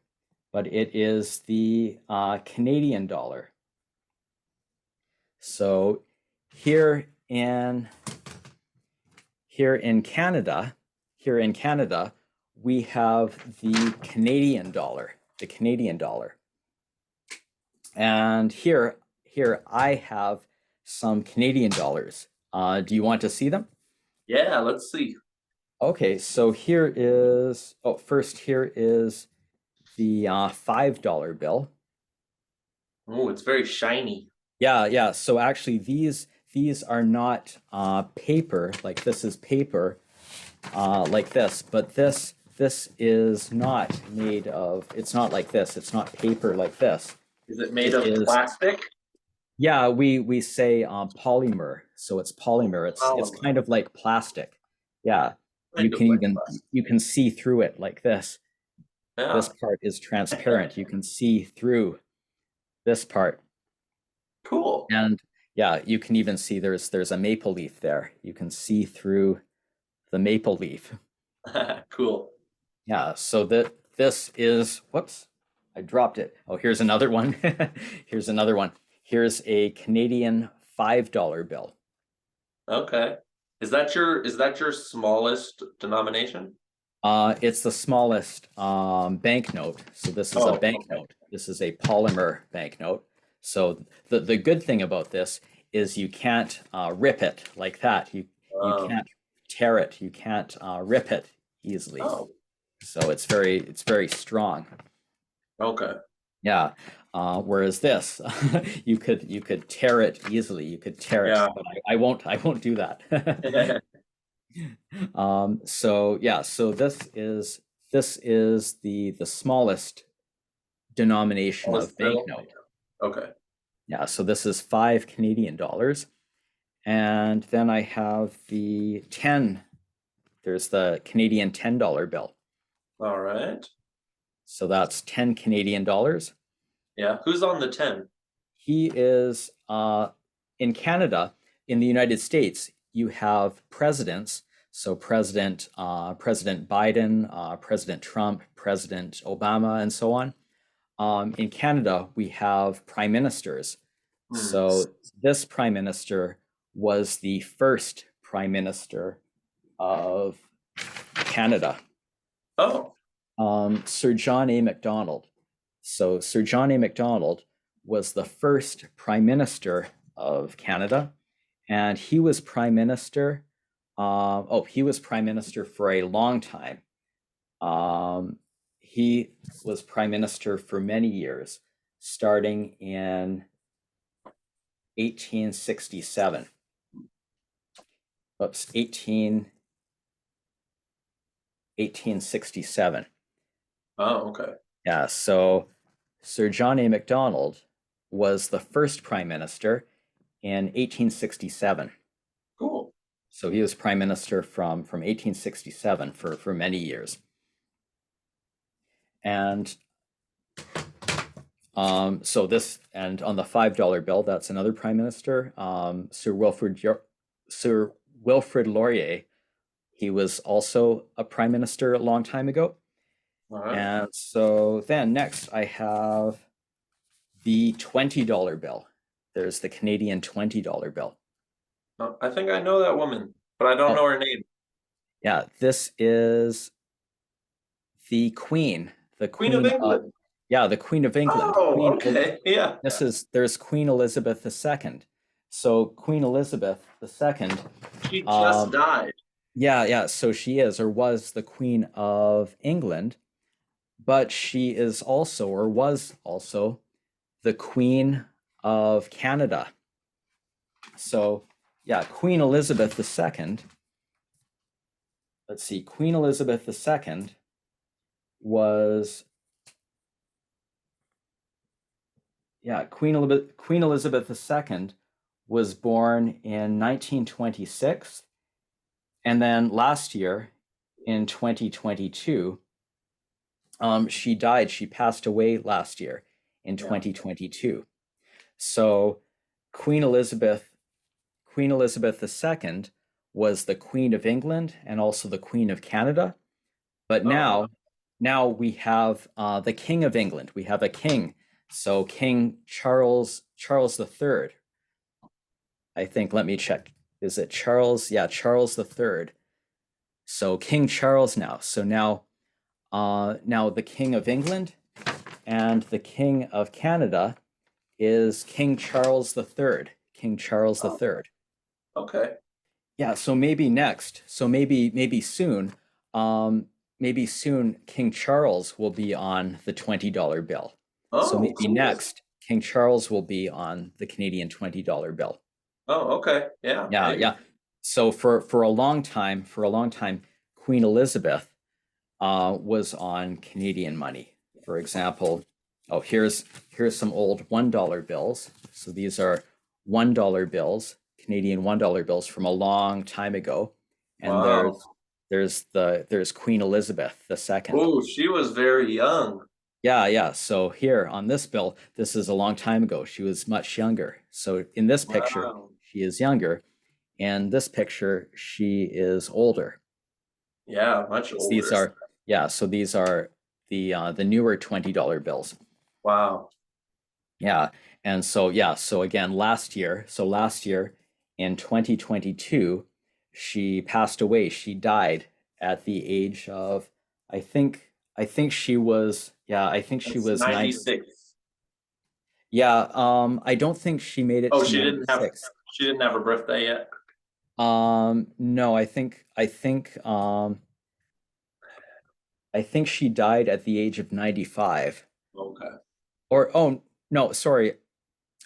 but it is the Canadian dollar. So here in Canada, we have the Canadian dollar, And here I have some Canadian dollars. Do you want to see them? Yeah, let's see. Okay, so here is, first here is the $5 bill. Oh, it's very shiny. Yeah. So actually these are not paper, like this is paper, like this, but this is not made of, it's not like this, it's not paper like this. Is it made It of is, plastic? yeah, we say polymer, so it's polymer. It's Polymer. kind of like plastic. Yeah, Kind of like plastic. you can see through it like this. Yeah. This part is transparent. You can see through this part. Cool. And yeah, you can even see there's a maple leaf there. You can see through the maple leaf. Cool. Yeah, so this is, whoops, I dropped it. Oh, here's another one. Here's another one. Here's a Canadian $5 bill. Okay. Is that your smallest denomination? It's the smallest banknote. So this is a banknote. Okay. This is a polymer banknote. So the good thing about this is you can't rip it like that. You can't tear it. You can't rip it easily. Oh. So it's very strong. Okay. Yeah. Whereas this, you could tear it easily. You could tear it, but I won't do that. So yeah, so this is the smallest denomination of banknote. Okay. Yeah, so this is 5 Canadian dollars. And then I have the 10. There's the Canadian $10 bill. All right. So that's 10 Canadian dollars. Yeah. Who's on the 10? He is in Canada. In the United States, you have presidents. So President Biden, President Trump, President Obama, and so on. In Canada, we have prime ministers. So this prime minister was the first prime minister of Canada. Oh. Sir John A. Macdonald. So Sir John A. Macdonald was the first prime minister of Canada, and he was prime minister. He was prime minister for a long time. He was prime minister for many years, starting in 1867. Oops, 1867. Oh, okay. Yeah, so Sir John A. Macdonald was the first prime minister in 1867. Cool. So he was prime minister from 1867 for many years. And so this, and on the $5 bill, that's another prime minister, Sir Wilfrid Laurier. He was also a prime minister a long time ago. All right. And so then next I have the $20 bill. There's the Canadian $20 bill. I think I know that woman, but I don't know her name. Yeah, this is the Queen. The Queen of England. Yeah, the Queen of England. Oh, okay. Yeah. There's Queen Elizabeth II. So Queen Elizabeth II. She just died. Yeah. So she is or was the Queen of England, but she is also or was also the Queen of Canada. So yeah, Queen Elizabeth II. Let's see, Queen Elizabeth II was Queen Elizabeth II was born in 1926, and then last year in 2022, she died. She passed away last year in 2022. So Queen Elizabeth II was the Queen of England and also the Queen of Canada, but now we have the King of England. We have a king. So King Charles III. I think, let me check. Is it Charles? Yeah, Charles III. So King Charles now. So now the King of England and the King of Canada is King Charles III. King Charles III. Okay. Yeah, so maybe next. So maybe soon. Maybe soon King Charles will be on the $20 bill. So maybe cool. next King Charles will be on the Canadian $20 bill. Oh, okay. Yeah. Yeah. So for a long time, Queen Elizabeth was on Canadian money. For example, here's some old $1 bills. So these are $1 bills, Canadian $1 bills from a long time ago. And there's Queen Elizabeth II. Oh, she was very young. Yeah. So here on this bill, this is a long time ago. She was much younger. So in this picture, she is younger. And this picture, she is older. Yeah, much older. These are the newer $20 bills. Wow. Yeah. And so again, last year in 2022, she passed away. She died at the age of, I think she was 96. Yeah, I don't think she made it to she 96. She didn't have her birthday yet. No, I think she died at the age of 95. Okay. Or no, sorry.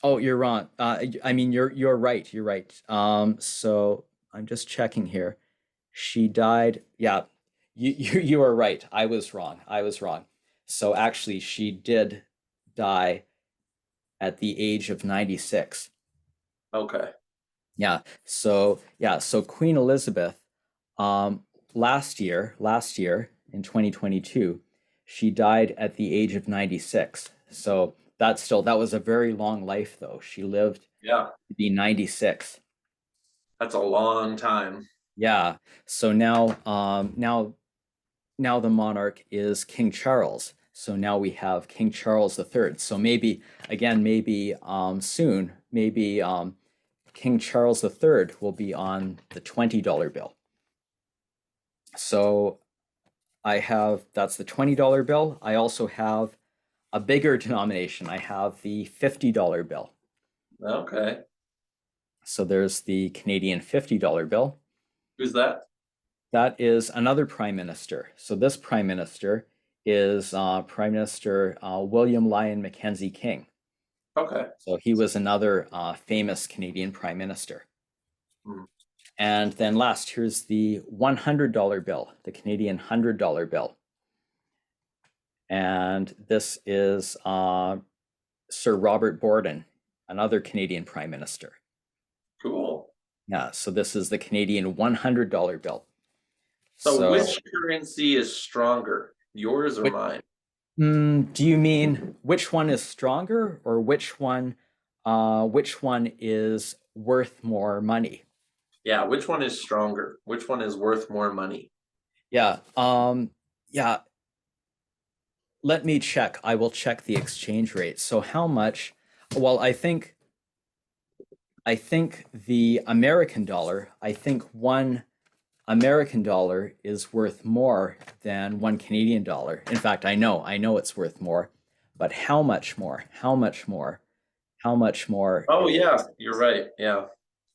Oh, you're wrong. I mean, you're right. You're right. So I'm just checking here. She died. Yeah, you are right. I was wrong. So actually, she did die at the age of 96. Okay. Yeah. So Queen Elizabeth, last year in 2022, she died at the age of 96. So that was a very long life, though. She lived to be 96. That's a long time. Yeah. So now the monarch is King Charles. So now we have King Charles III. So maybe soon, King Charles III will be on the $20 bill. So that's the $20 bill. I also have a bigger denomination. I have the $50 bill. Okay. So there's the Canadian $50 bill. Who's that? That is another prime minister. So this prime minister is Prime Minister William Lyon Mackenzie King. Okay. So he was another famous Canadian prime minister. Mm. And then last, here's the $100 bill, the Canadian $100 bill. And this is Sir Robert Borden, another Canadian prime minister. Cool. Yeah, so this is the Canadian $100 bill. So which currency is stronger, yours or mine? Do you mean which one is stronger, or which one is worth more money? Yeah, which one is stronger? Which one is worth more money? Yeah. Yeah. Let me check. I will check the exchange rate. So how much? Well, I think the American dollar, I think one American dollar is worth more than one Canadian dollar. In fact, I know it's worth more, but how much more? How much more? How much more? Oh, yeah, you're right. Yeah.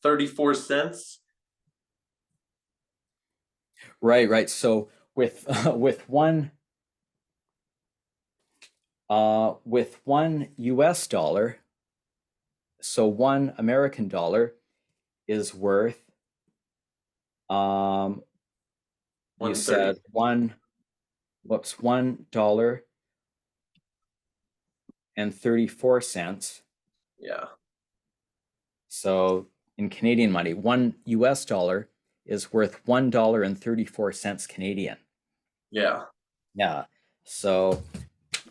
34 cents. Right. So with one US dollar, so one American dollar is worth you said $1 and 34 cents. Yeah. So in Canadian money, one US dollar is worth $1 and 34 cents Canadian. Yeah. Yeah. So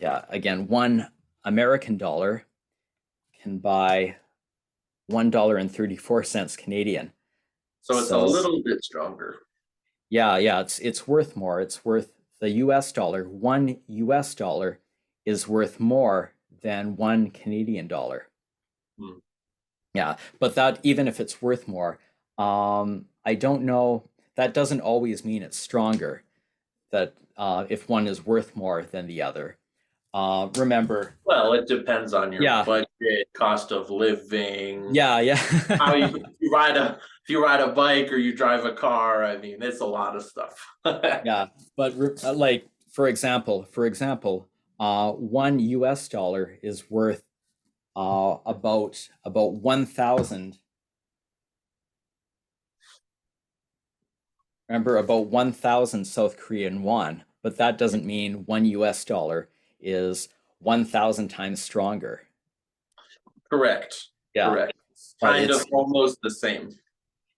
yeah, again, one American dollar can buy $1 and 34 cents Canadian. So it's a little bit stronger. Yeah, it's worth more. It's worth the US dollar. One US dollar is worth more than one Canadian dollar. Hmm. Yeah, but that, even if it's worth more, I don't know. That doesn't always mean it's stronger. That if one is worth more than the other. Remember. Well, it depends on your budget, cost of living. Yeah. How if you ride a bike or you drive a car. I mean, it's a lot of stuff. Yeah, but like for example, one US dollar is worth about 1,000. Remember, about 1,000 South Korean won, but that doesn't mean one US dollar is 1,000 times stronger. Correct. Yeah. Correct. Kind of almost the same.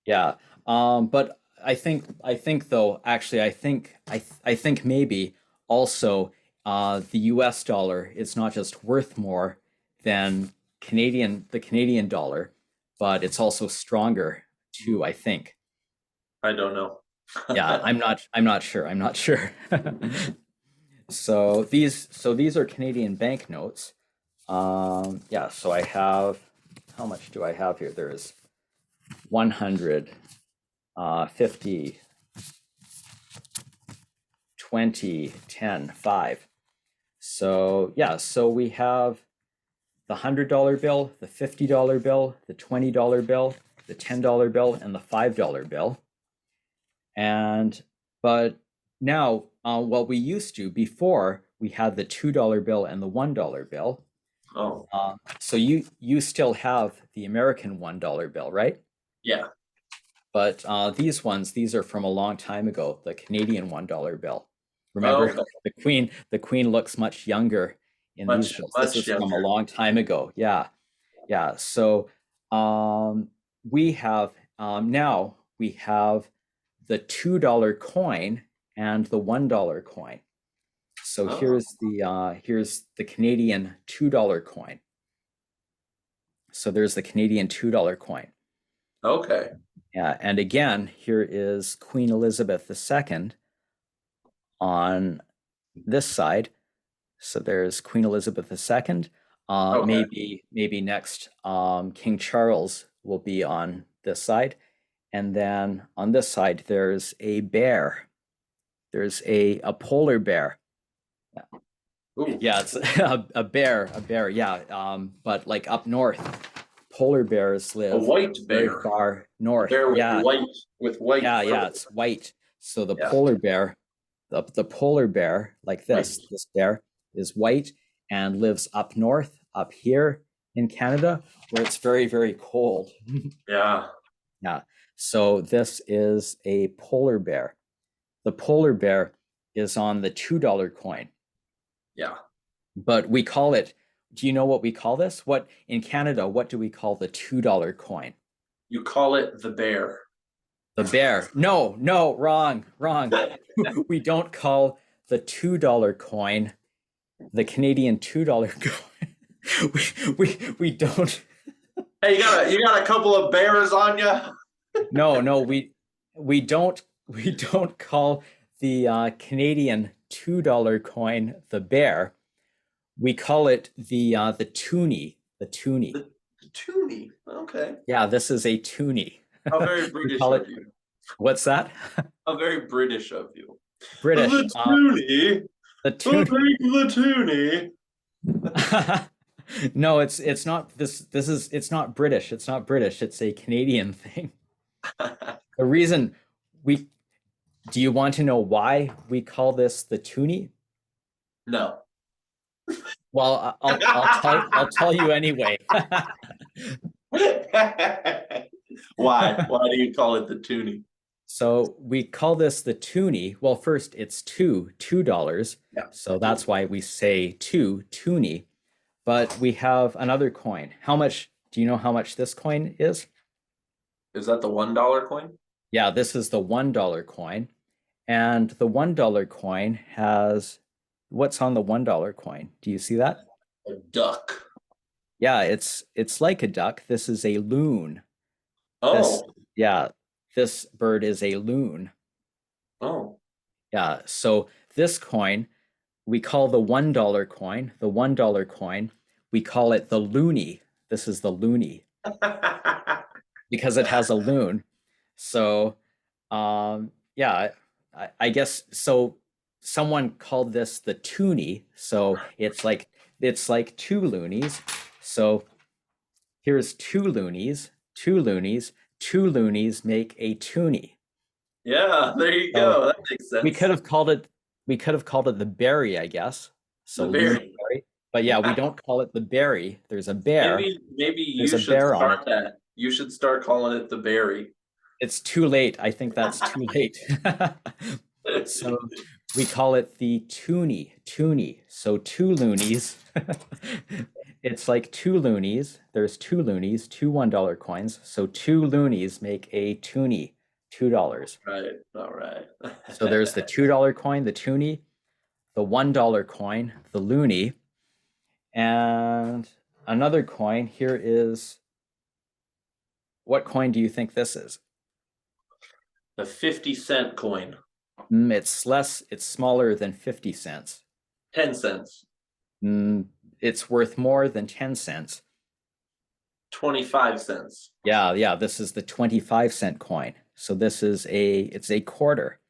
Yeah. But I think though, actually, I think maybe also the US dollar is not just worth more than the Canadian dollar, but it's also stronger too, I think. I don't know. Yeah, I'm not sure. So these are Canadian banknotes. Yeah, so I have, how much do I have here? There's 100, 50, 20, 10, 5. So yeah, so we have the $100 bill, the $50 bill, the $20 bill, the $10 bill, and the $5 bill. But now, what we used to before, we had the $2 bill and the $1 bill. Oh. So you still have the American $1 bill, right? Yeah. But these are from a long time ago, the Canadian $1 bill. Remember, the Queen looks much younger in these bills. This is from a long time ago. Yeah. So we have now we have the $2 coin and the $1 coin. So here's the Canadian $2 coin. So there's the Canadian $2 coin. Okay. Yeah, and again, here is Queen Elizabeth II on this side. So there's Queen Elizabeth II. Okay. Maybe next King Charles will be on this side. And then on this side, there's a bear. There's a polar bear. Ooh. Yeah, it's a bear. Yeah, but like up north, polar bears live a white bear. Very far north. Bear with white. Yeah, it's white. So the polar bear, the polar bear, like this bear is white and lives up north, up here, in Canada where it's very, very cold. Yeah. Yeah. So this is a polar bear. The polar bear is on the $2 coin. Yeah. But we call it, do you know what we call this? What in Canada, what do we call the $2 coin? You call it the bear. The bear. No, wrong. We don't call the $2 coin the Canadian $2 coin. we don't. Hey, you got a couple of bears on you? No, we don't call the Canadian $2 coin the bear. We call it the toonie. The toonie. The toonie. Okay. Yeah, this is a toonie. How very British of you. What's that? How very British of you. British. The toonie. The toonie. The toonie. No, it's not it's not British. It's not British. It's a Canadian thing. The reason do you want to know why we call this the toonie? No. Well, I'll tell you anyway. Why? Why do you call it the toonie? So we call this the toonie. Well, first it's $2. Yeah. So that's why we say toonie. But we have another coin. How much? Do you know how much this coin is? Is that the $1 coin? Yeah, this is the $1 coin. And the $1 coin has, what's on the $1 coin? Do you see that? A duck. Yeah, it's like a duck. This is a loon. Oh. This bird is a loon. Oh. Yeah, so this coin, we call the $1 coin, we call it the loonie. This is the loonie. Because it has a loon. So, yeah, I guess, so someone called this the toonie. So it's like two loonies. So here's two loonies make a toonie. Yeah, there you go. That makes sense. We could have called it the berry, I guess. So the berry. But yeah, we don't call it the berry. There's a bear. Maybe you should start that. You should start calling it the berry. It's too late. I think that's too late. So we call it the toonie. So two loonies. It's like two loonies. There's two loonies, two $1 coins. So two loonies make a toonie, $2. Right. All right. So there's the $2 coin, the toonie, the $1 coin, the loonie, and another coin. Here is, what coin do you think this is? The 50-cent coin. It's smaller than 50 cents. 10 cents. It's worth more than 10 cents. 25 cents. Yeah, this is the 25-cent coin. So this is it's a quarter.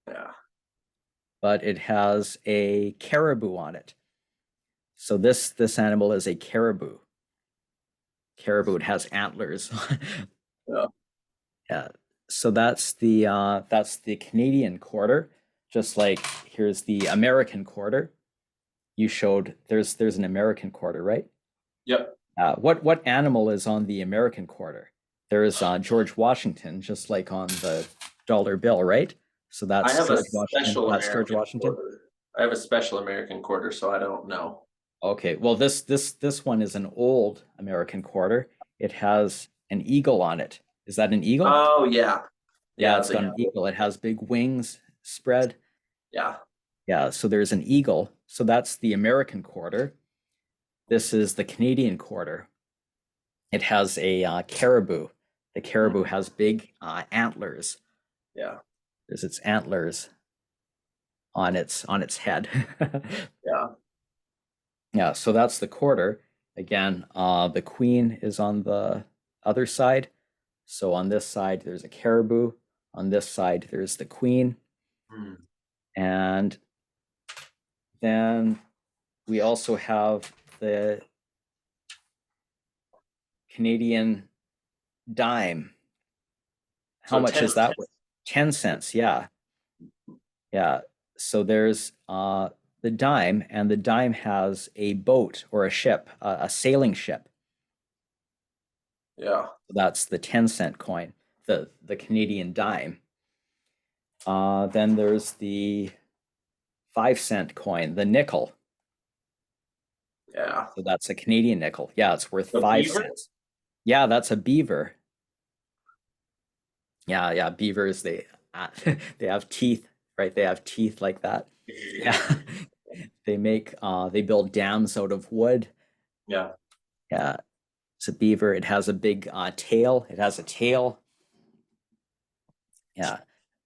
Yeah. But it has a caribou on it. So this animal is a caribou. Caribou, it has antlers. Yeah. Yeah. So that's the Canadian quarter. Just like here's the American quarter. You showed there's an American quarter, right? Yep. What animal is on the American quarter? There is George Washington, just like on the dollar bill, right? So that's George Washington. Quarter. I have a special American quarter, so I don't know. Okay, well this one is an old American quarter. It has an eagle on it. Is that an eagle? Oh yeah. Yeah, it's got an eagle. It has big wings spread. Yeah. Yeah, so there's an eagle. So that's the American quarter. This is the Canadian quarter. It has a caribou. The caribou has big antlers. Yeah. There's its antlers on its head. Yeah. Yeah, so that's the quarter. Again, the queen is on the other side. So on this side, there's a caribou. On this side, there's the queen. And then we also have the Canadian dime. How much is that? 10 cents, yeah. Yeah. So there's the the dime, and the dime has a boat or a ship, a sailing ship. Yeah. That's the 10-cent coin, the Canadian dime. Then there's the 5-cent coin, the nickel. Yeah. So that's a Canadian nickel. Yeah, it's worth The 5 beaver? cents. Yeah, that's a beaver. Yeah, beavers, they they have teeth, right? They have teeth like that. Yeah. They build dams out of wood. Yeah. Yeah, it's a beaver. It has a big tail. It has a tail. Yeah.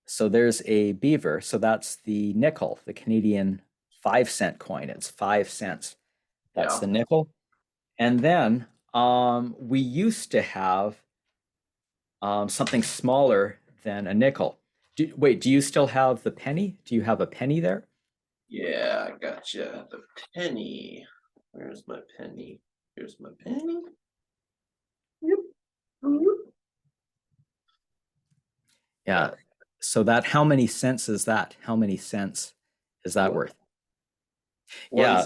So there's a beaver. So that's the nickel, the Canadian 5-cent coin. It's 5 cents. That's the nickel. And then we used to have something smaller than a nickel. Wait, do you still have the penny? Do you have a penny there? Yeah, I gotcha. The penny. Where's my penny? Here's my penny. Yep. Yeah. So that, how many cents is that? How many cents is that worth? Yeah.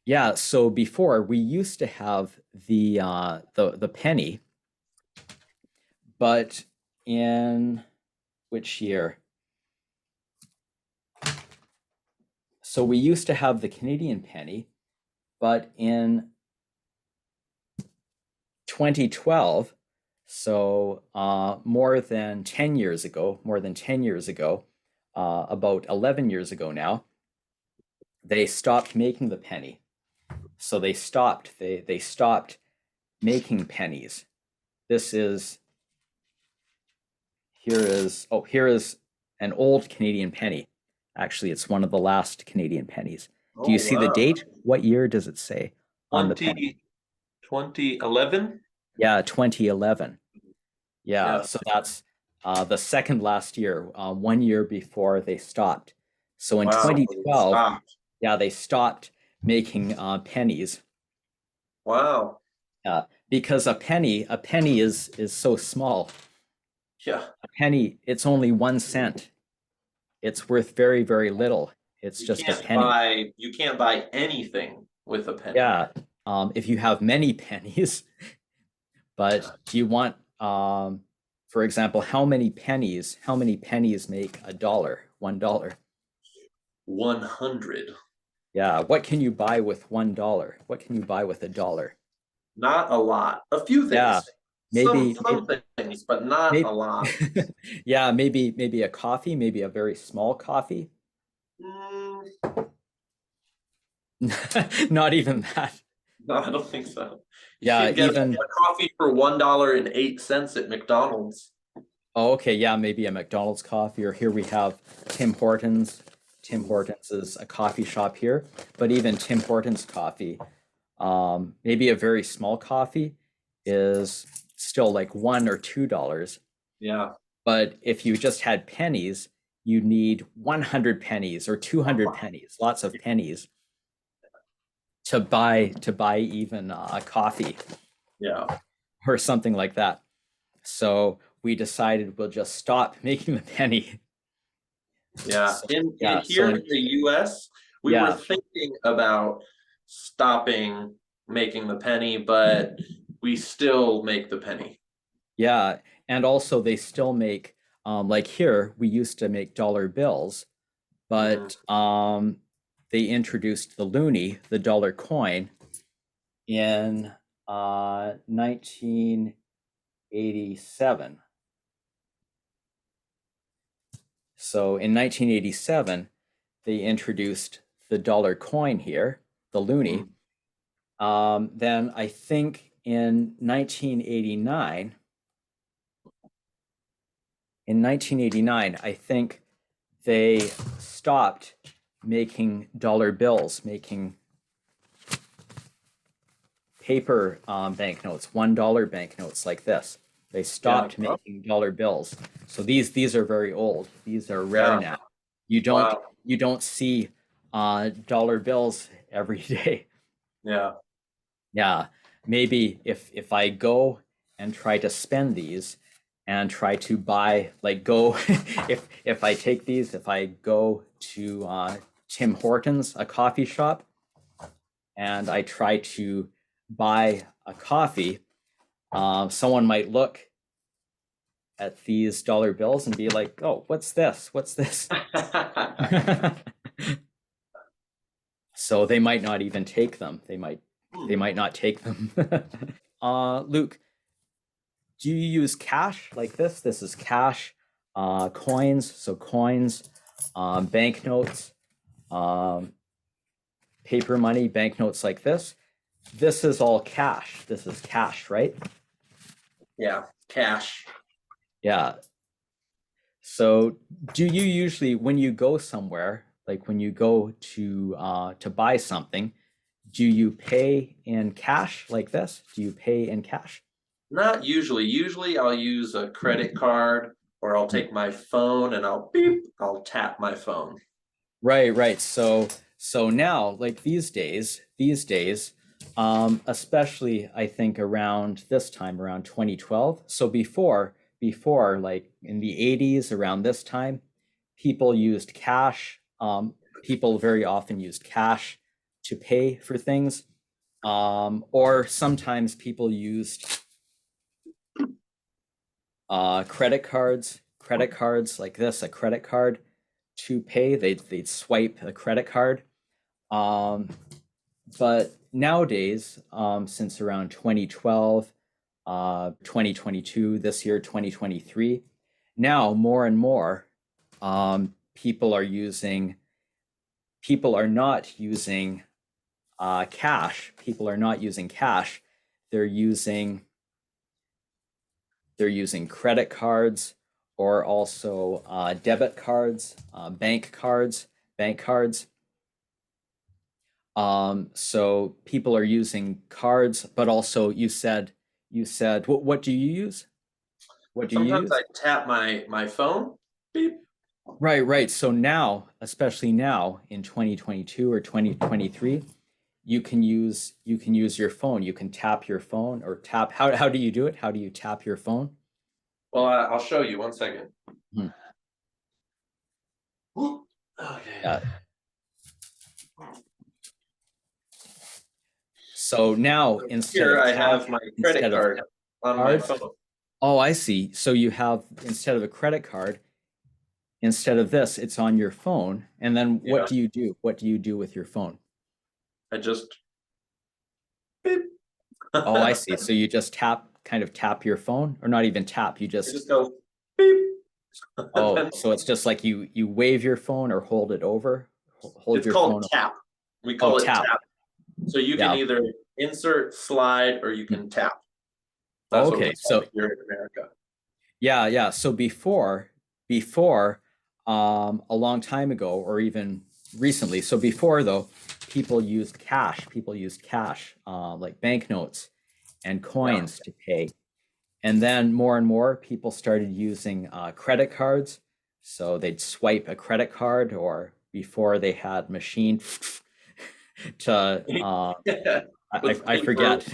Yeah. So before we used to have the penny, but in which year? So we used to have the Canadian penny, but in 2012, so more than 10 years ago, about 11 years ago now, they stopped making the penny. So they stopped making pennies. Here is an old Canadian penny. Actually, it's one of the last Canadian pennies. Do you see the date? What year does it say on the penny? 2011? Yeah, 2011. Yeah, so that's the second last year, 1 year before they stopped. So in 2012, yeah, they stopped making pennies. Wow. Because a penny is so small. Yeah. A penny, it's only 1 cent. It's worth very, very little. It's just a penny. You can't buy anything with a penny. Yeah. If you have many pennies, but do you want, for example, how many pennies make a dollar, $1? 100. Yeah. What can you buy with $1? What can you buy with $1? Not a lot. A few things. Yeah. Maybe some things, but not a lot. Yeah, maybe a coffee, maybe a very small coffee. Not even that. No, I don't think so. Yeah, even a coffee for $1.08 at McDonald's. Oh, okay, yeah, maybe a McDonald's coffee, or here we have Tim Hortons. Tim Hortons is a coffee shop here, but even Tim Hortons coffee, maybe a very small coffee is still like $1 or $2. Yeah. But if you just had pennies, you need 100 pennies or 200 pennies, lots of pennies to buy even a coffee. Yeah. Or something like that. So we decided we'll just stop making the penny. Yeah. So, in the US, we were thinking about stopping making the penny, but we still make the penny. Yeah. And also they still make, like here, we used to make dollar bills, but they introduced the loonie, the dollar coin, in 1987. So in 1987, they introduced the dollar coin here, the loonie. Then I think in 1989, I think they stopped making dollar bills, making paper banknotes, $1 banknotes like this. They stopped making dollar bills. So these are very old. These are rare now. You don't see dollar bills every day. Yeah. Yeah. Maybe if I go and try to spend these and try to buy, like go if I take these, if I go to Tim Hortons, a coffee shop, and I try to buy a coffee, someone might look at these dollar bills and be like, oh, what's this? What's this? So they might not even take them. They might not take them. Luke, do you use cash like this? This is cash, coins. So coins, banknotes, paper money, banknotes like this. This is all cash. This is cash, right? Yeah, cash. Yeah. So do you usually, when you go somewhere, like when you go to buy something, do you pay in cash like this? Do you pay in cash? Not usually. Usually I'll use a credit card, or I'll take my phone and I'll tap my phone. Right. So now, like these days, especially I think around this time, around 2012. So before, like in the 80s, around this time, people used cash. People very often used cash to pay for things. Or sometimes people used credit cards like this, a credit card to pay. They'd swipe a credit card. But nowadays, since around 2012, 2022, this year, 2023, now more and more people are not using cash. People are not using cash. They're using credit cards, or also debit cards, bank cards. So people are using cards, but also you said what do you use? What do you use? Sometimes I tap my phone. Beep. Right. So now, especially now in 2022 or 2023, you can use your phone. You can tap your phone, or tap. How do you do it? How do you tap your phone? Well, I'll show you. 1 second. Okay. So now instead Here of I have my credit card on my phone. Oh, I see. So you have, instead of a credit card, instead of this, it's on your phone. And then what do you do? What do you do with your phone? I just beep. Oh, I see. So you just kind of tap your phone, or not even tap, you just go beep. Oh, so it's just like you wave your phone or hold it over. It's called tap. We call it tap. So you can either insert, slide, or you can tap. That's okay, so here in America. Yeah. So before, a long time ago, or even recently. So before, though, people used cash. Like banknotes and coins to pay. And then more and more people started using credit cards. So they'd swipe a credit card, or before they had machine to I forget.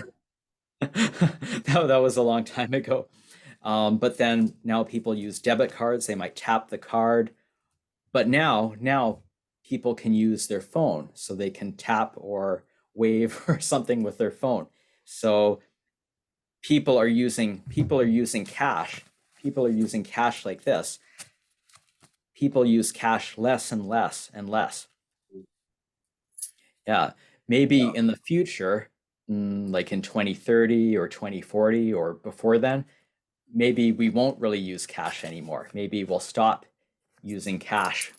that was a long time ago. But then now people use debit cards. They might tap the card. But now people can use their phone, so they can tap or wave or something with their phone. So people are using cash. People are using cash like this. People use cash less and less and less. Yeah, maybe in the future, like in 2030 or 2040 or before then, maybe we won't really use cash anymore. Maybe we'll stop using cash.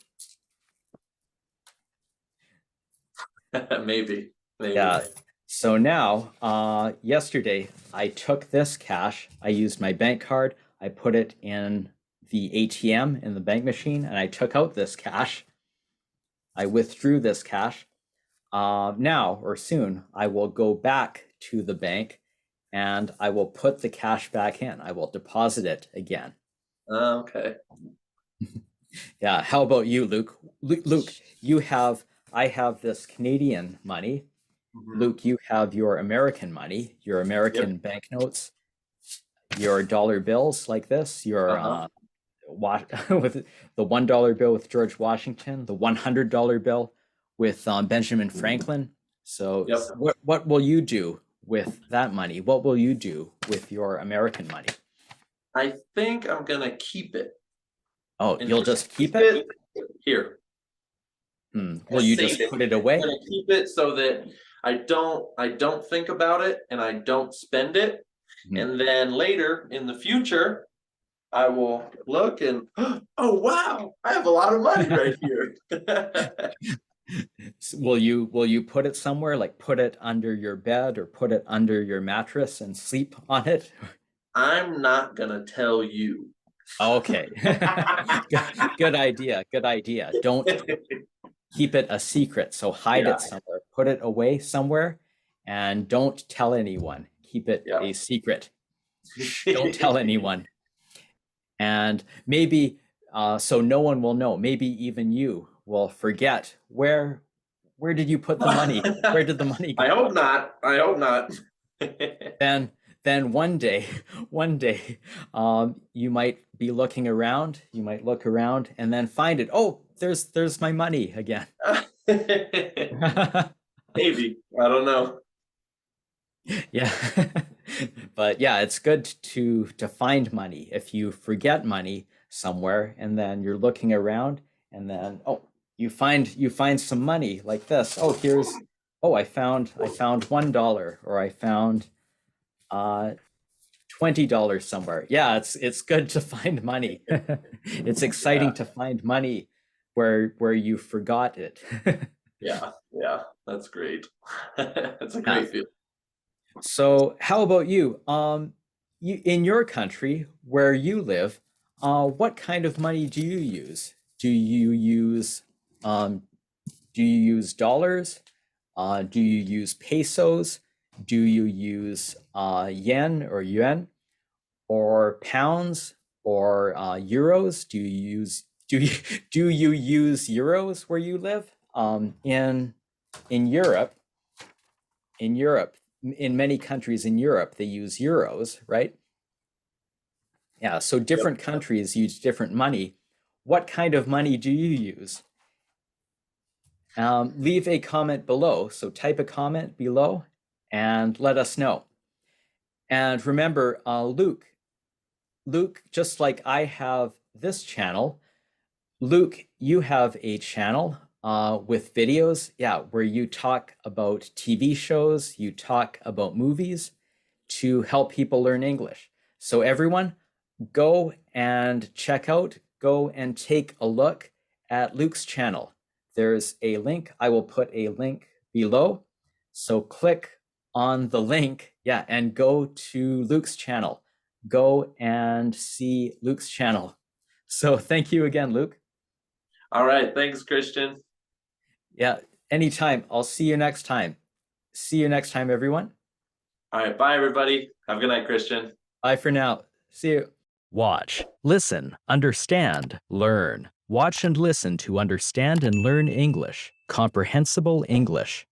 Maybe. Yeah. So now, yesterday, I took this cash. I used my bank card. I put it in the ATM in the bank machine, and I took out this cash. I withdrew this cash. Now or soon, I will go back to the bank and I will put the cash back in. I will deposit it again. Okay. Yeah. How about you, Luke? Luke, I have this Canadian money. Luke, you have your American money, your American banknotes, your dollar bills like this, your with the $1 bill with George Washington, the $100 bill with Benjamin Franklin. So Yep. what will you do with that money? What will you do with your American money? I think I'm gonna keep it. Oh, you'll just keep it? Here. Will you just put it away? I'm gonna keep it so that I don't think about it and I don't spend it. And then later in the future, I will look and oh wow, I have a lot of money right here. Will you put it somewhere, like put it under your bed or put it under your mattress and sleep on it? I'm not gonna tell you. Okay. Good idea. Good idea. Don't keep it a secret. So hide it somewhere. Put it away somewhere and don't tell anyone. Keep it a secret. Don't tell anyone. And maybe so no one will know. Maybe even you will forget where did you put the money? Where did the money go? I hope not. I hope not. Then one day, you might be looking around. You might look around and then find it. Oh, there's my money again. Maybe. I don't know. Yeah. But yeah, it's good to find money. If you forget money somewhere and then you're looking around and then you find some money like this. I found $1 or I found $20 somewhere. Yeah, it's good to find money. It's exciting to find money where you forgot it. Yeah, that's great. That's a great feeling. So how about you? In your country where you live, what kind of money do you use? Do you use dollars? Do you use pesos? Do you use yen or yuan, or pounds, or euros? Do you use euros where you live? In Europe, in many countries in Europe, they use euros, right? Yeah, so different countries use different money. What kind of money do you use? Leave a comment below. So type a comment below and let us know. And remember, Luke, just like I have this channel, Luke, you have a channel with videos, where you talk about TV shows, you talk about movies to help people learn English. So everyone, go and go and take a look at Luke's channel. There's a link. I will put a link below. So click on the link, and go to Luke's channel. Go and see Luke's channel. So thank you again, Luke. All right. Thanks, Kristian. Yeah, anytime. I'll see you next time. See you next time, everyone. All right. Bye, everybody. Have a good night, Kristian. Bye for now. See you. Watch, listen, understand, learn. Watch and listen to understand and learn English. Comprehensible English.